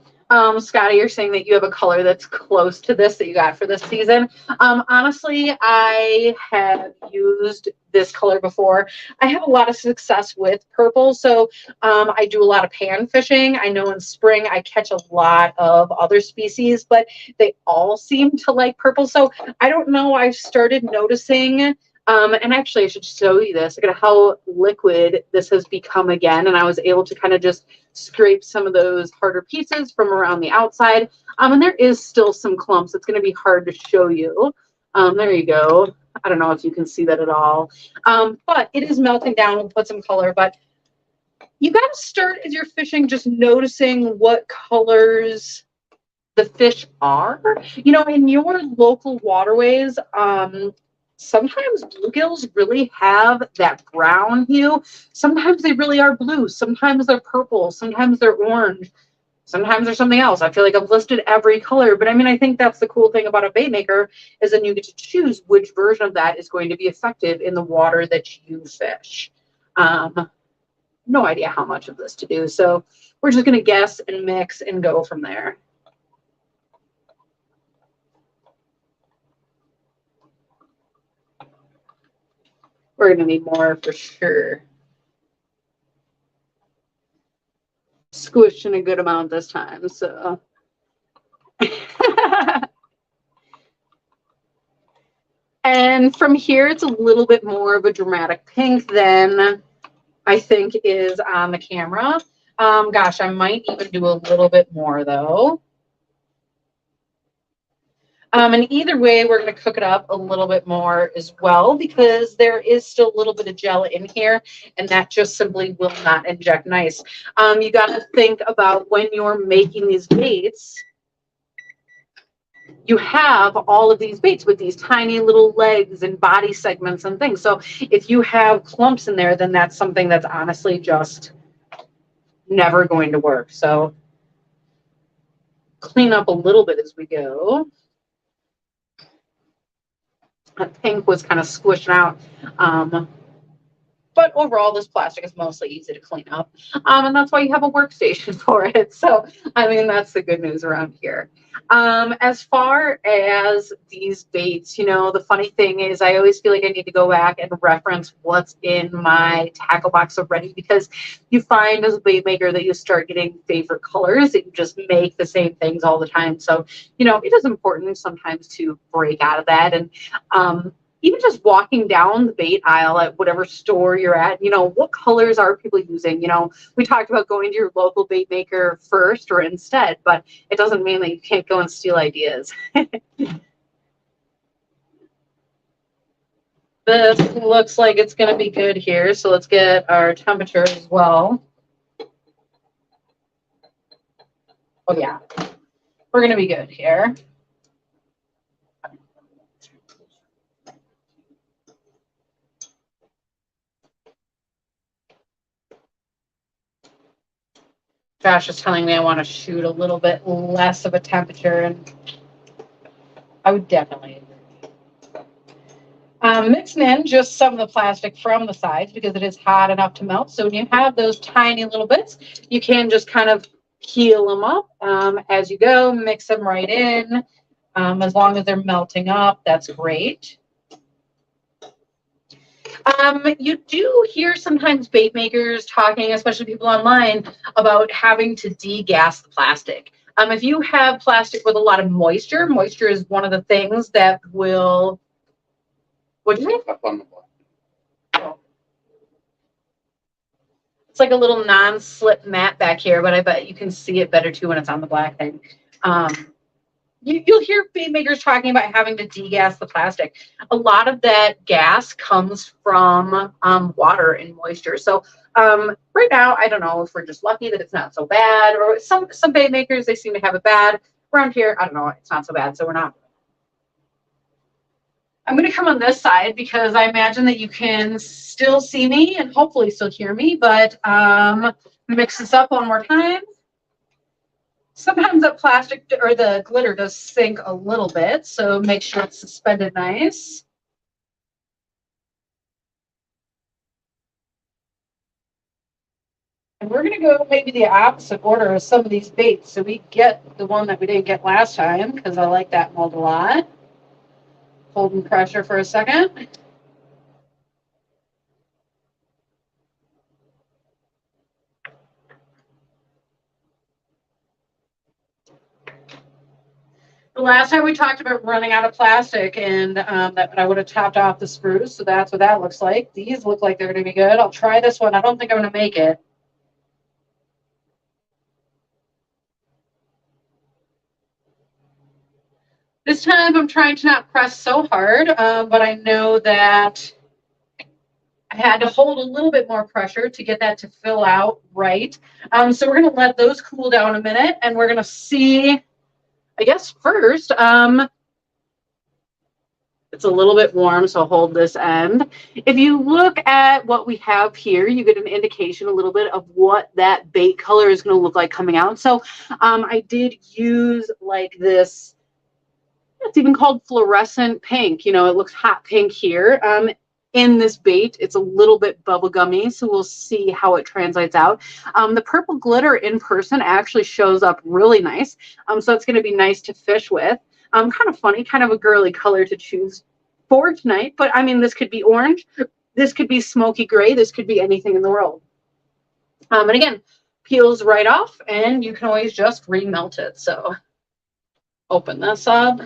C: Scotty, you're saying that you have a color that's close to this that you got for this season. Honestly, I have used this color before. I have a lot of success with purple, so I do a lot of pan fishing. I know in spring I catch a lot of other species, but they all seem to like purple. So I don't know, I've started noticing and actually, I should show you this. Look at how liquid this has become again. And I was able to kind of just scrape some of those harder pieces from around the outside. And there is still some clumps. It's going to be hard to show you. There you go. I don't know if you can see that at all. But it is melting down. We'll put some color. But you got to start as you're fishing just noticing what colors the fish are. In your local waterways, sometimes bluegills really have that brown hue. Sometimes they really are blue. Sometimes they're purple. Sometimes they're orange. Sometimes there's something else. I feel like I've listed every color, but I think that's the cool thing about a bait maker is then you get to choose which version of that is going to be effective in the water that you fish. No idea how much of this to do. So we're just going to guess and mix and go from there. We're going to need more for sure. Squished in a good amount this time, so. And from here, it's a little bit more of a dramatic pink than I think is on the camera. Gosh, I might even do a little bit more though. And either way, we're going to cook it up a little bit more as well because there is still a little bit of gel in here and that just simply will not inject nice. You got to think about when you're making these baits, you have all of these baits with these tiny little legs and body segments and things. So if you have clumps in there, then that's something that's honestly just never going to work. So clean up a little bit as we go. That pink was kind of squishing out. But overall, this plastic is mostly easy to clean up. And that's why you have a workstation for it. So, I mean, that's the good news around here. As far as these baits, you know, the funny thing is I always feel like I need to go back and reference what's in my tackle box already, because you find as a bait maker that you start getting favorite colors, that you just make the same things all the time. So, you know, it is important sometimes to break out of that. And, even just walking down the bait aisle at whatever store you're at, you know, what colors are people using? You know, we talked about going to your local bait maker first or instead, but it doesn't mean that you can't go and steal ideas. This looks like it's going to be good here. So let's get our temperature as well. Oh yeah, we're going to be good here. Josh is telling me I want to shoot a little bit less of a temperature, and I would definitely agree. Mixing in just some of the plastic from the sides because it is hot enough to melt. So when you have those tiny little bits, you can just kind of peel them up as you go, mix them right in. As long as they're melting up, that's great. You do hear sometimes bait makers talking, especially people online, about having to degas the plastic. If you have plastic with a lot of moisture, moisture is one of the things that will. What do you think?
A: Up on the block.
C: Oh. It's like a little non-slip mat back here, but I bet you can see it better too when it's on the black thing. You'll hear bait makers talking about having to degas the plastic. A lot of that gas comes from water and moisture. So right now, I don't know if we're just lucky that it's not so bad, or some bait makers, they seem to have it bad. Around here, I don't know, it's not so bad, so we're not. I'm going to come on this side because I imagine that you can still see me and hopefully still hear me, but mix this up one more time. Sometimes the plastic or the glitter does sink a little bit, so make sure it's suspended nice. And we're going to go maybe the opposite order of some of these baits, so we get the one that we didn't get last time, because I like that mold a lot. Holding pressure for a second. The last time we talked about running out of plastic and that I would have topped off the screws, so that's what that looks like. These look like they're going to be good. I'll try this one. I don't think I'm going to make it. This time I'm trying to not press so hard, but I know that I had to hold a little bit more pressure to get that to fill out right. So we're going to let those cool down a minute, and we're going to see. I guess first, it's a little bit warm, so hold this end. If you look at what we have here, you get an indication a little bit of what that bait color is going to look like coming out. So I did use like this, it's even called fluorescent pink. You know, it looks hot pink here. In this bait, it's a little bit bubblegummy, so we'll see how it translates out. The purple glitter in person actually shows up really nice, so it's going to be nice to fish with. Kind of funny, kind of a girly color to choose for tonight, but I mean, this could be orange, this could be smoky gray, this could be anything in the world. And again, peels right off, and you can always just remelt it. So open this up.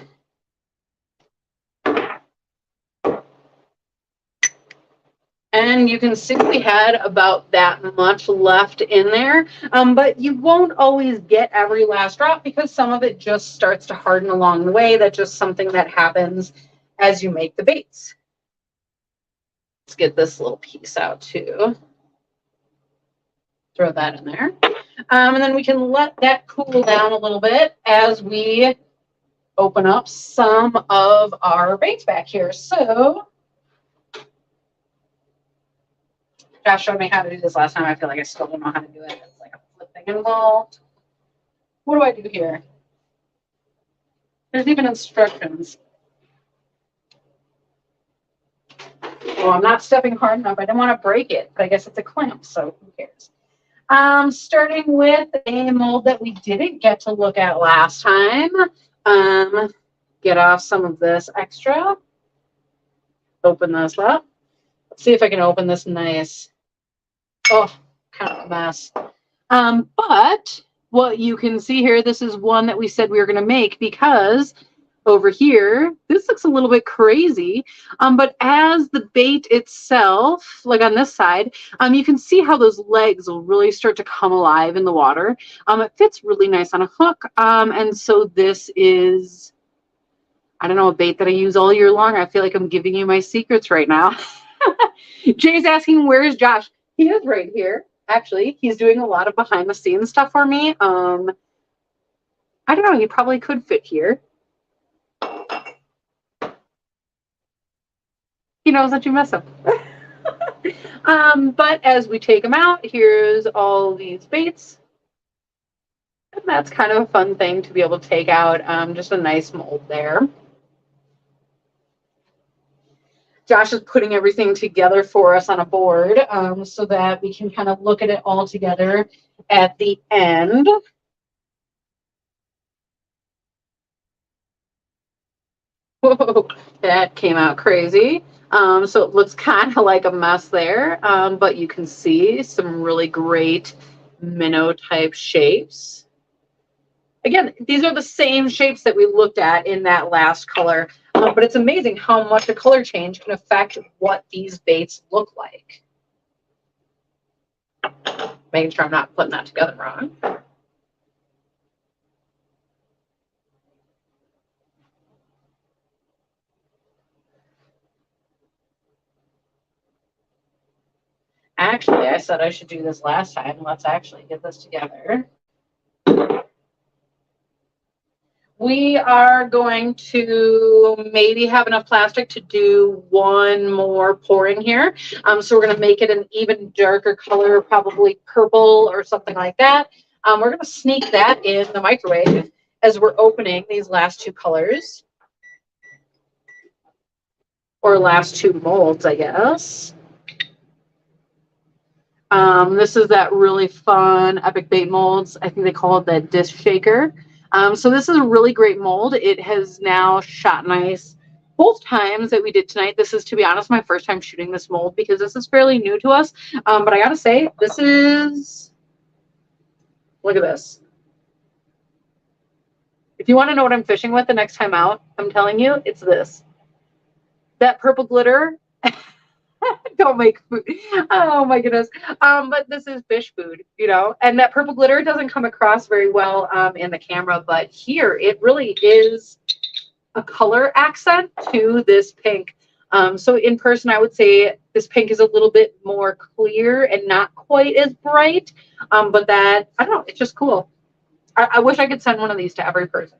C: And you can see we had about that much left in there, but you won't always get every last drop because some of it just starts to harden along the way. That's just something that happens as you make the baits. Let's get this little piece out too. Throw that in there. And then we can let that cool down a little bit as we open up some of our baits back here. So Josh showed me how to do this last time. I feel like I still don't know how to do it. It's like a everything involved. What do I do here? There's even instructions. Well, I'm not stepping hard enough. I didn't want to break it, but I guess it's a clamp, so who cares? Starting with a mold that we didn't get to look at last time. Get off some of this extra. Open this up. Let's see if I can open this nice. Oh, kind of a mess. But what you can see here, this is one that we said we were going to make because over here, this looks a little bit crazy. But as the bait itself, like on this side, you can see how those legs will really start to come alive in the water. It fits really nice on a hook. And so this is, I don't know, a bait that I use all year long. I feel like I'm giving you my secrets right now. Jay's asking, where's Josh? He is right here. Actually, he's doing a lot of behind the scenes stuff for me. I don't know, he probably could fit here. He knows that you mess up. But as we take them out, here's all these baits. And that's kind of a fun thing to be able to take out. Just a nice mold there. Josh is putting everything together for us on a board so that we can kind of look at it all together at the end. Whoa, that came out crazy. So it looks kind of like a mess there, but you can see some really great minnow type shapes. Again, these are the same shapes that we looked at in that last color, but it's amazing how much a color change can affect what these baits look like. Making sure I'm not putting that together wrong. Actually, I said I should do this last time. Let's actually get this together. We are going to maybe have enough plastic to do one more pouring here. So we're going to make it an even darker color, probably purple or something like that. We're going to sneak that in the microwave as we're opening these last two colors. Or last two molds, I guess. This is that really fun Epic Bait molds. I think they call it the disc shaker. So this is a really great mold. It has now shot nice both times that we did tonight. This is, to be honest, my first time shooting this mold because this is fairly new to us. But I gotta say, this is, look at this. If you want to know what I'm fishing with the next time out, I'm telling you, it's this. That purple glitter. Don't make food. Oh my goodness. But this is fish food, you know, and that purple glitter doesn't come across very well in the camera, but here it really is a color accent to this pink. So in person, I would say this pink is a little bit more clear and not quite as bright. But that, I don't know, it's just cool. I wish I could send one of these to every person.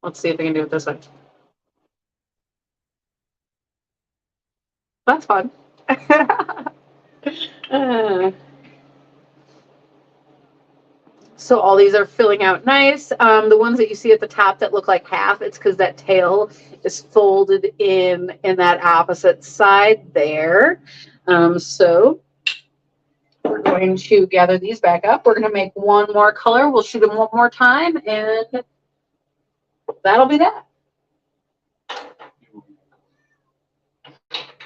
C: Let's see if I can do it this way. That's fun. So all these are filling out nice. The ones that you see at the top that look like half, it's because that tail is folded in that opposite side there. So we're going to gather these back up. We're going to make one more color. We'll shoot them one more time, and that'll be that.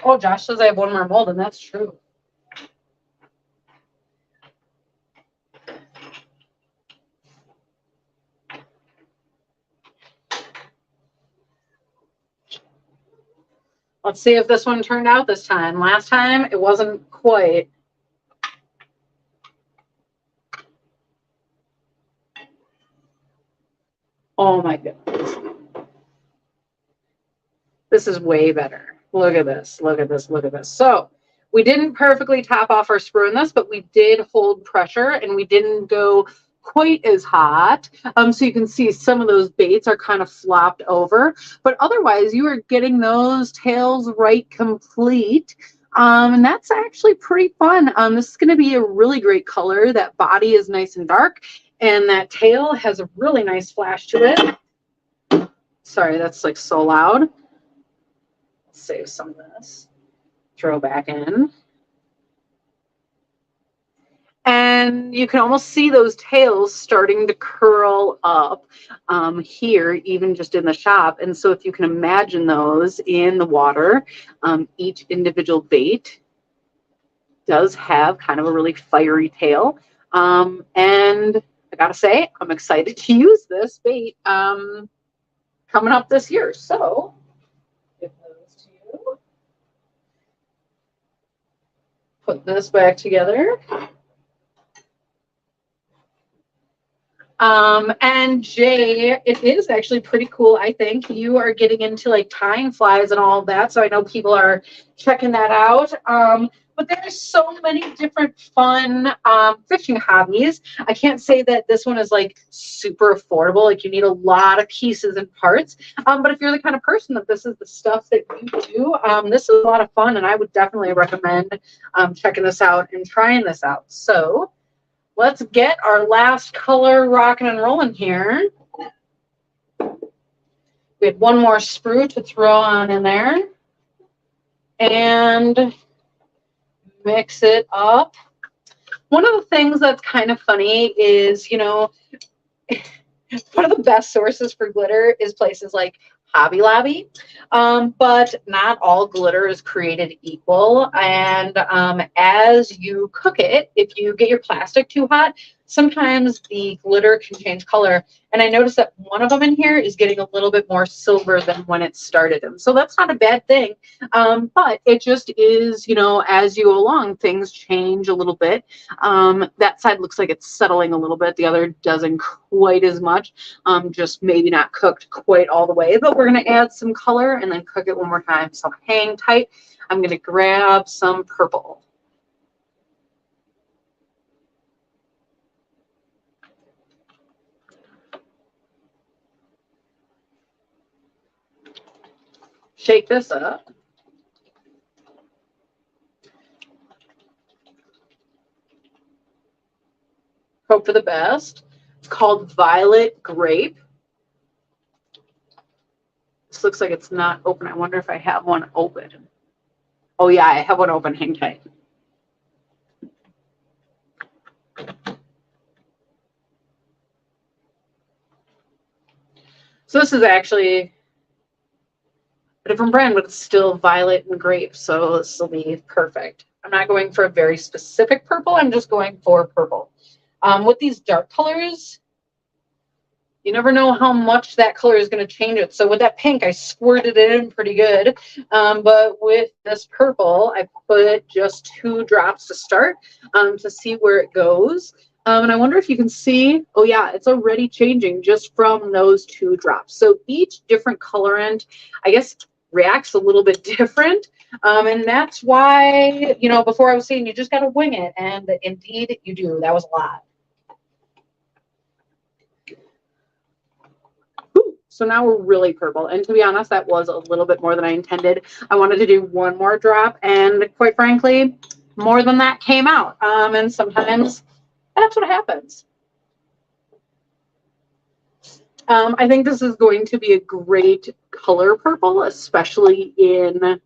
C: Oh, Josh says I have one more mold, and that's true. Let's see if this one turned out this time. Last time, it wasn't quite. Oh my goodness. This is way better. Look at this, look at this, look at this. So we didn't perfectly top off our sprue in this, but we did hold pressure and we didn't go quite as hot. So you can see some of those baits are kind of flopped over, but otherwise you are getting those tails right complete. And that's actually pretty fun. This is going to be a really great color. That body is nice and dark, and that tail has a really nice flash to it. Sorry, that's like so loud. Save some of this. Throw back in. And you can almost see those tails starting to curl up here, even just in the shop. And so if you can imagine those in the water, each individual bait does have kind of a really fiery tail. And I gotta say, I'm excited to use this bait coming up this year. So give those to you. Put this back together. And Jay, it is actually pretty cool. I think you are getting into like tying flies and all of that. So I know people are checking that out. But there's so many different fun fishing hobbies. I can't say that this one is like super affordable. Like you need a lot of pieces and parts. But if you're the kind of person that this is the stuff that you do, this is a lot of fun. And I would definitely recommend checking this out and trying this out. So let's get our last color rocking and rolling here. We had one more sprue to throw on in there. And mix it up. One of the things that's kind of funny is, you know, one of the best sources for glitter is places like Hobby Lobby, but not all glitter is created equal. And as you cook it, if you get your plastic too hot, sometimes the glitter can change color. And I noticed that one of them in here is getting a little bit more silver than when it started. And so that's not a bad thing. But it just is, you know, as you go along, things change a little bit. That side looks like it's settling a little bit. The other doesn't quite as much, just maybe not cooked quite all the way. But we're going to add some color and then cook it one more time. So hang tight. I'm going to grab some purple. Shake this up. Hope for the best. It's called Violet Grape. This looks like it's not open. I wonder if I have one open. Oh yeah, I have one open. Hang tight. So this is actually a different brand, but it's still violet and grape. So this will be perfect. I'm not going for a very specific purple. I'm just going for purple. With these dark colors, you never know how much that color is going to change it. So with that pink, I squirted it in pretty good. But with this purple, I put just 2 drops to start to see where it goes. And I wonder if you can see, oh yeah, it's already changing just from those 2 drops. So each different colorant, I guess, reacts a little bit different. And that's why, you know, before I was saying you just got to wing it. And indeed you do. That was a lot. So now we're really purple. And to be honest, that was a little bit more than I intended. I wanted to do 1 more drop. And quite frankly, more than that came out. And sometimes that's what happens. I think this is going to be a great color purple, especially in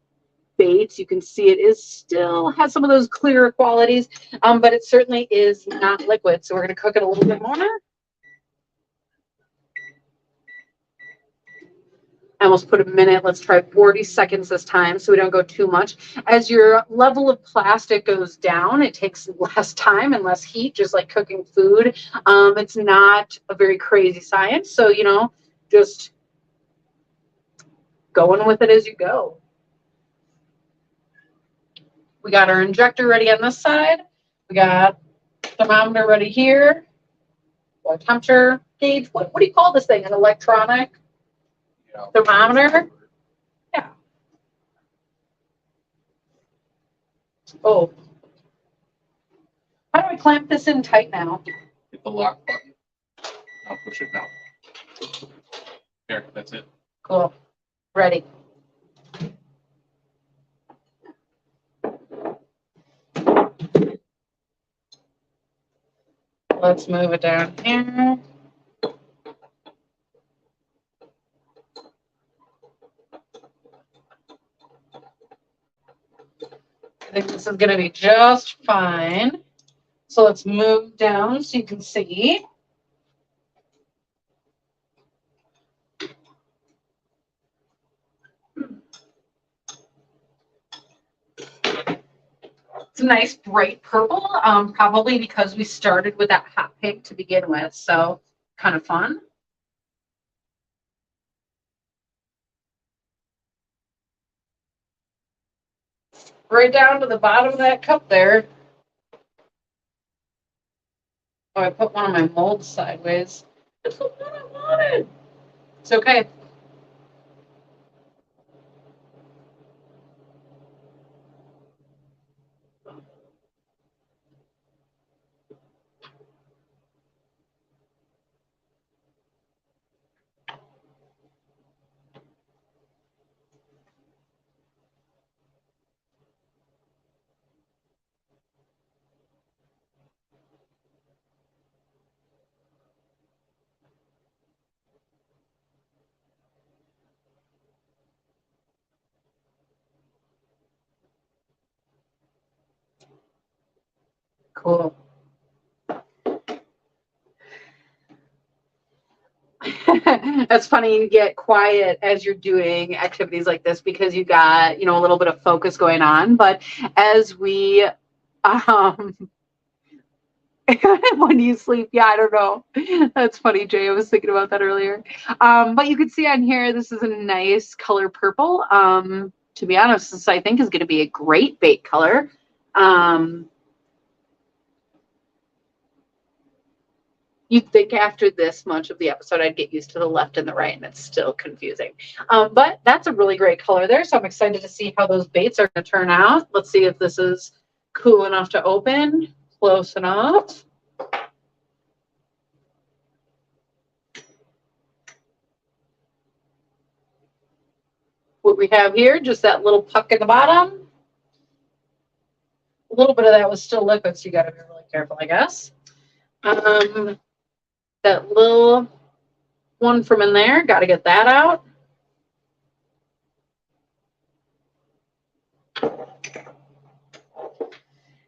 C: baits. You can see it is still has some of those clearer qualities, but it certainly is not liquid. So we're going to cook it a little bit more. I almost put a minute. Let's try 40 seconds this time so we don't go too much. As your level of plastic goes down, it takes less time and less heat, just like cooking food. It's not a very crazy science. So, you know, just going with it as you go. We got our injector ready on this side. We got thermometer ready here. Our temperature gauge. What do you call this thing? An electronic thermometer? Yeah. Oh. How do I clamp this in tight now?
A: the lock button. I'll push it now. Here, that's it.
C: Cool. Ready. Let's move it down here. I think this is going to be just fine. So let's move down so you can see. It's a nice bright purple, probably because we started with that hot pink to begin with. So kind of fun. Right down to the bottom of that cup there. Oh, I put one of my molds sideways. That's what I wanted. It's okay. Cool. That's funny. You get quiet as you're doing activities like this because you got, a little bit of focus going on. But as we, when you sleep, yeah, I don't know. That's funny, Jay. I was thinking about that earlier. But you can see on here, this is a nice color purple. To be honest, this I think is going to be a great bait color. You'd think after this much of the episode, I'd get used to the left and the right, and it's still confusing. But that's a really great color there, so I'm excited to see how those baits are going to turn out. Let's see if this is cool enough to open. Close enough. What we have here, just that little puck at the bottom. A little bit of that was still liquid, so you got to be really careful, I guess. That little one from in there, got to get that out.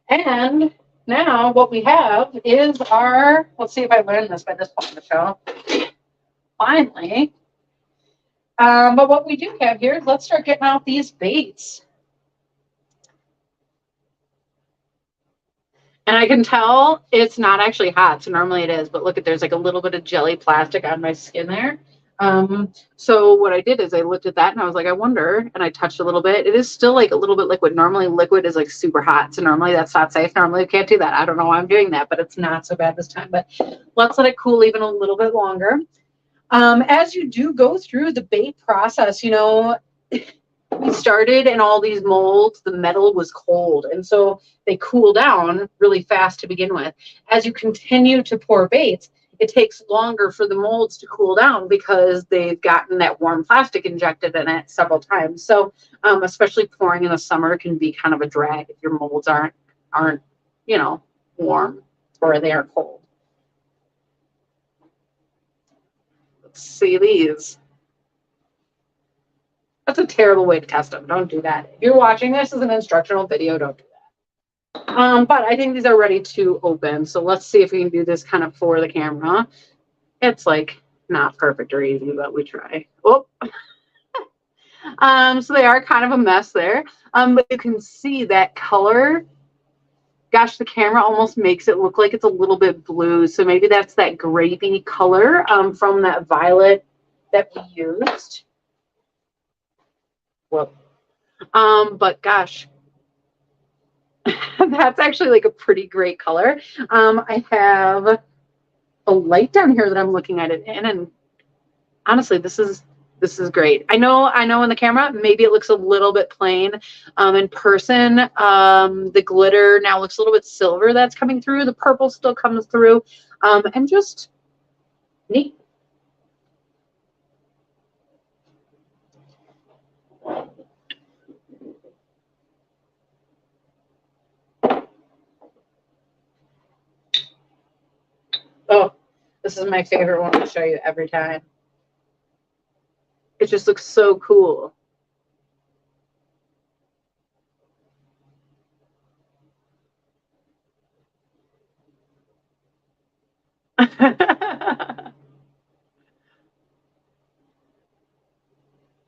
C: And now what we have is our, let's see if I learned this by this point in the show. Finally. But what we do have here, let's start getting out these baits. And I can tell it's not actually hot, so normally it is, but look at, there's like a little bit of jelly plastic on my skin there. So what I did is I looked at that and I was like, I wonder, and I touched a little bit. It is still like a little bit liquid. Normally liquid is like super hot, so normally that's not safe. Normally you can't do that. I don't know why I'm doing that, but it's not so bad this time. But let's let it cool even a little bit longer. As you do go through the bait process, we started in all these molds, the metal was cold, and so they cool down really fast to begin with. As you continue to pour baits, it takes longer for the molds to cool down because they've gotten that warm plastic injected in it several times. So especially pouring in the summer can be kind of a drag if your molds aren't warm or they are cold. Let's see these. That's a terrible way to test them. Don't do that. If you're watching this as an instructional video, don't do that. But I think these are ready to open. So let's see if we can do this kind of for the camera. It's like not perfect or easy, but we try. Oh. So they are kind of a mess there. But you can see that color. Gosh, the camera almost makes it look like it's a little bit blue. So maybe that's that gravy color from that violet that we used. Well, but gosh, that's actually like a pretty great color. I have a light down here that I'm looking at it in, and honestly, this is This is great. I know in the camera, maybe it looks a little bit plain. In person, the glitter now looks a little bit silver that's coming through. The purple still comes through. And just neat. Oh, this is my favorite one to show you every time. It just looks so cool.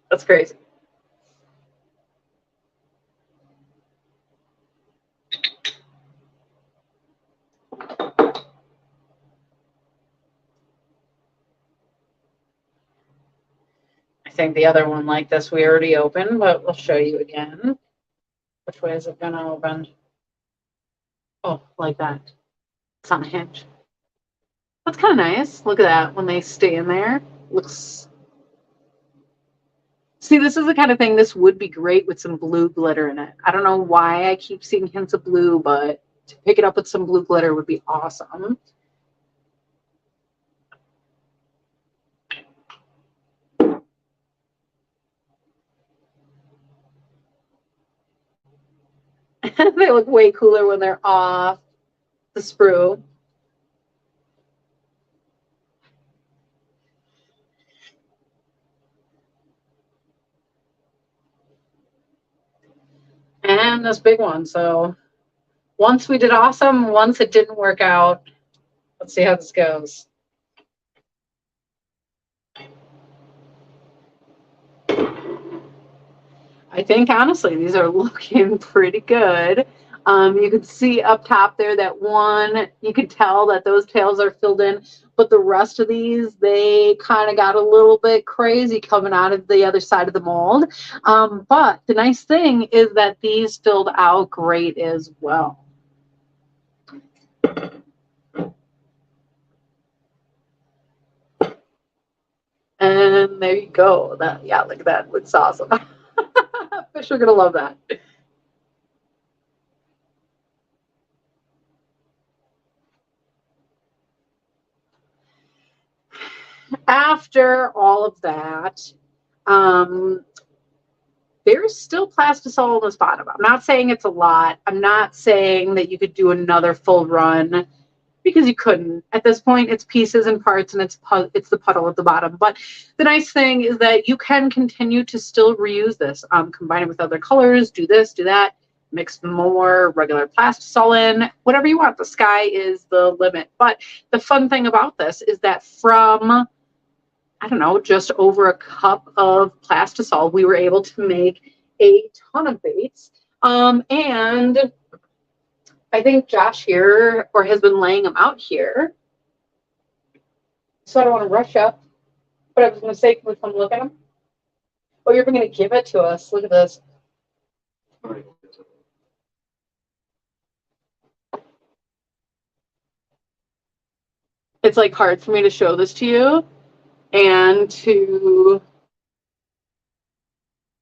C: That's crazy. I think the other one like this we already opened, but we'll show you again. Which way is it gonna open? Oh, like that. It's on a hinge. That's kind of nice. Look at that when they stay in there. Looks. See, this is the kind of thing, this would be great with some blue glitter in it. I don't know why I keep seeing hints of blue, but to pick it up with some blue glitter would be awesome. They look way cooler when they're off the sprue. And this big one. So once we did awesome, once it didn't work out. Let's see how this goes. I think honestly these are looking pretty good. You can see up top there that one, you could tell that those tails are filled in, but the rest of these, they kind of got a little bit crazy coming out of the other side of the mold. But the nice thing is that these filled out great as well. And there you go. That, yeah, look at that. Looks awesome. Fish are gonna love that. After all of that, there's still plastisol on this bottom. I'm not saying it's a lot. I'm not saying that you could do another full run, because you couldn't. At this point, it's pieces and parts, and it's the puddle at the bottom. But the nice thing is that you can continue to still reuse this. Combine it with other colors, do this, do that, mix more regular plastisol in, whatever you want. The sky is the limit. But the fun thing about this is that from, I don't know, just over a cup of plastisol, we were able to make a ton of baits. And I think Josh here, or has been laying them out here. So I don't want to rush up, but I was going to say, can we come look at them? Oh, you're going to give it to us. Look at this. It's like hard for me to show this to you and to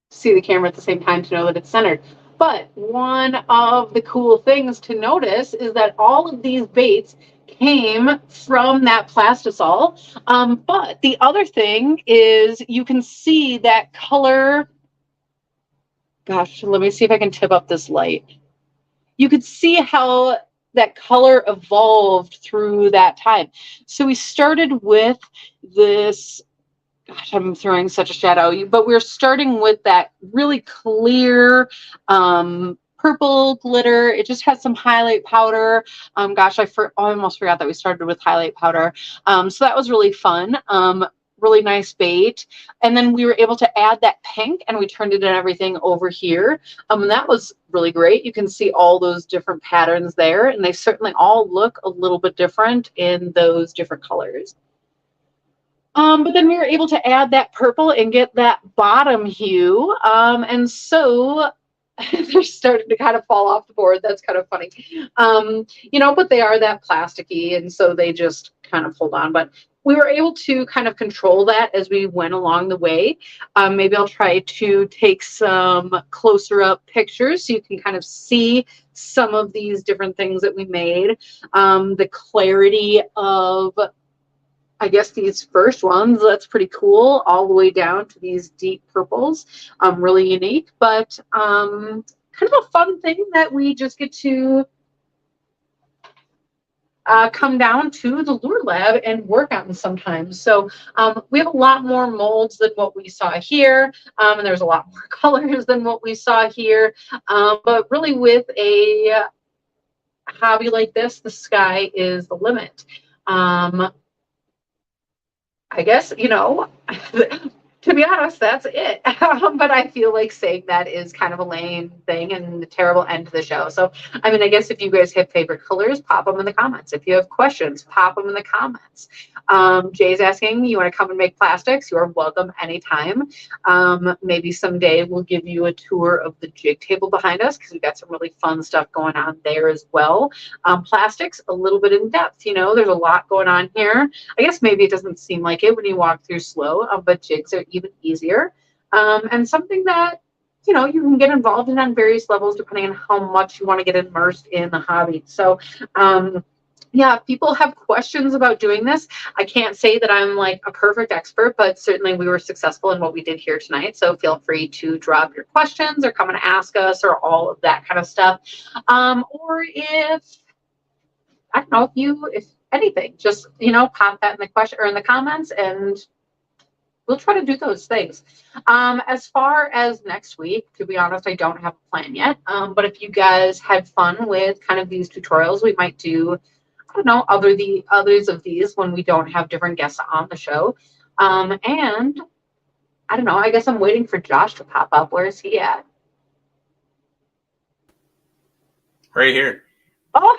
C: see the camera at the same time to know that it's centered. But one of the cool things to notice is that all of these baits came from that plastisol. But the other thing is you can see that color. Gosh, let me see if I can tip up this light. You could see how that color evolved through that time. So we started with this, gosh, I'm throwing such a shadow, but we're starting with that really clear purple glitter. It just has some highlight powder. Gosh, I almost forgot that we started with highlight powder. So that was really fun. Really nice bait. And then we were able to add that pink, and we turned it and everything over here. And that was really great. You can see all those different patterns there, and they certainly all look a little bit different in those different colors. But then we were able to add that purple and get that bottom hue. And so they're starting to kind of fall off the board. That's kind of funny. You know, but they are that plasticky, and so they just kind of hold on. But we were able to kind of control that as we went along the way. Maybe I'll try to take some closer up pictures so you can kind of see some of these different things that we made. The clarity of, I guess, these first ones, that's pretty cool, all the way down to these deep purples. Really unique, but kind of a fun thing that we just get to come down to the lure lab and work on sometimes. So we have a lot more molds than what we saw here, and there's a lot more colors than what we saw here. But really, with a hobby like this, the sky is the limit. I guess, you know, to be honest, that's it. But I feel like saying that is kind of a lame thing and a terrible end to the show. So, I mean, I guess if you guys have favorite colors, pop them in the comments. If you have questions, pop them in the comments. Jay's asking, you want to come and make plastics? You are welcome anytime. Maybe someday we'll give you a tour of the jig table behind us because we've got some really fun stuff going on there as well. Plastics, a little bit in depth, you know, there's a lot going on here. I guess maybe it doesn't seem like it when you walk through slow, but jigs are even easier, and something that, you know, you can get involved in on various levels depending on how much you want to get immersed in the hobby. So yeah, if people have questions about doing this, I can't say that I'm like a perfect expert, but certainly we were successful in what we did here tonight. So feel free to drop your questions or come and ask us or all of that kind of stuff. Or if, I don't know, if anything, just, you know, pop that in the question or in the comments, and we'll try to do those things. As far as next week, to be honest, I don't have a plan yet. But if you guys had fun with kind of these tutorials, we might do, I don't know, others of these when we don't have different guests on the show. And I don't know, I guess I'm waiting for Josh to pop up. Where is he at?
A: Right here.
C: Oh,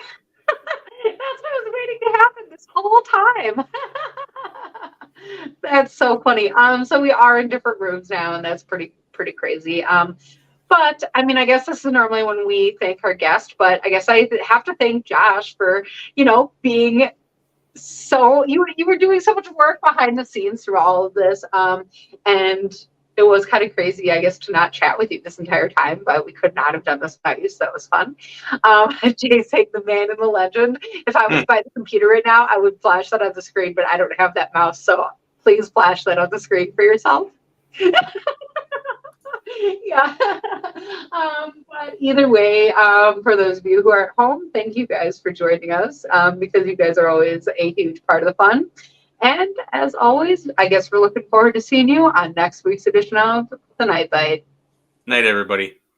C: that's what I was waiting to happen this whole time. That's so funny. So we are in different rooms now, and that's pretty crazy. But I mean, I guess this is normally when we thank our guest, but I guess I have to thank Josh for, you know, being so, you were doing so much work behind the scenes through all of this. And it was kind of crazy, I guess, to not chat with you this entire time, but we could not have done this without you, so that was fun. Jay's saying the man and the legend. If I was by the computer right now, I would flash that on the screen, but I don't have that mouse, so please flash that on the screen for yourself. Yeah. But either way, for those of you who are at home, thank you guys for joining us, because you guys are always a huge part of the fun. And as always, I guess we're looking forward to seeing you on next week's edition of The Night Bite.
A: Night, everybody.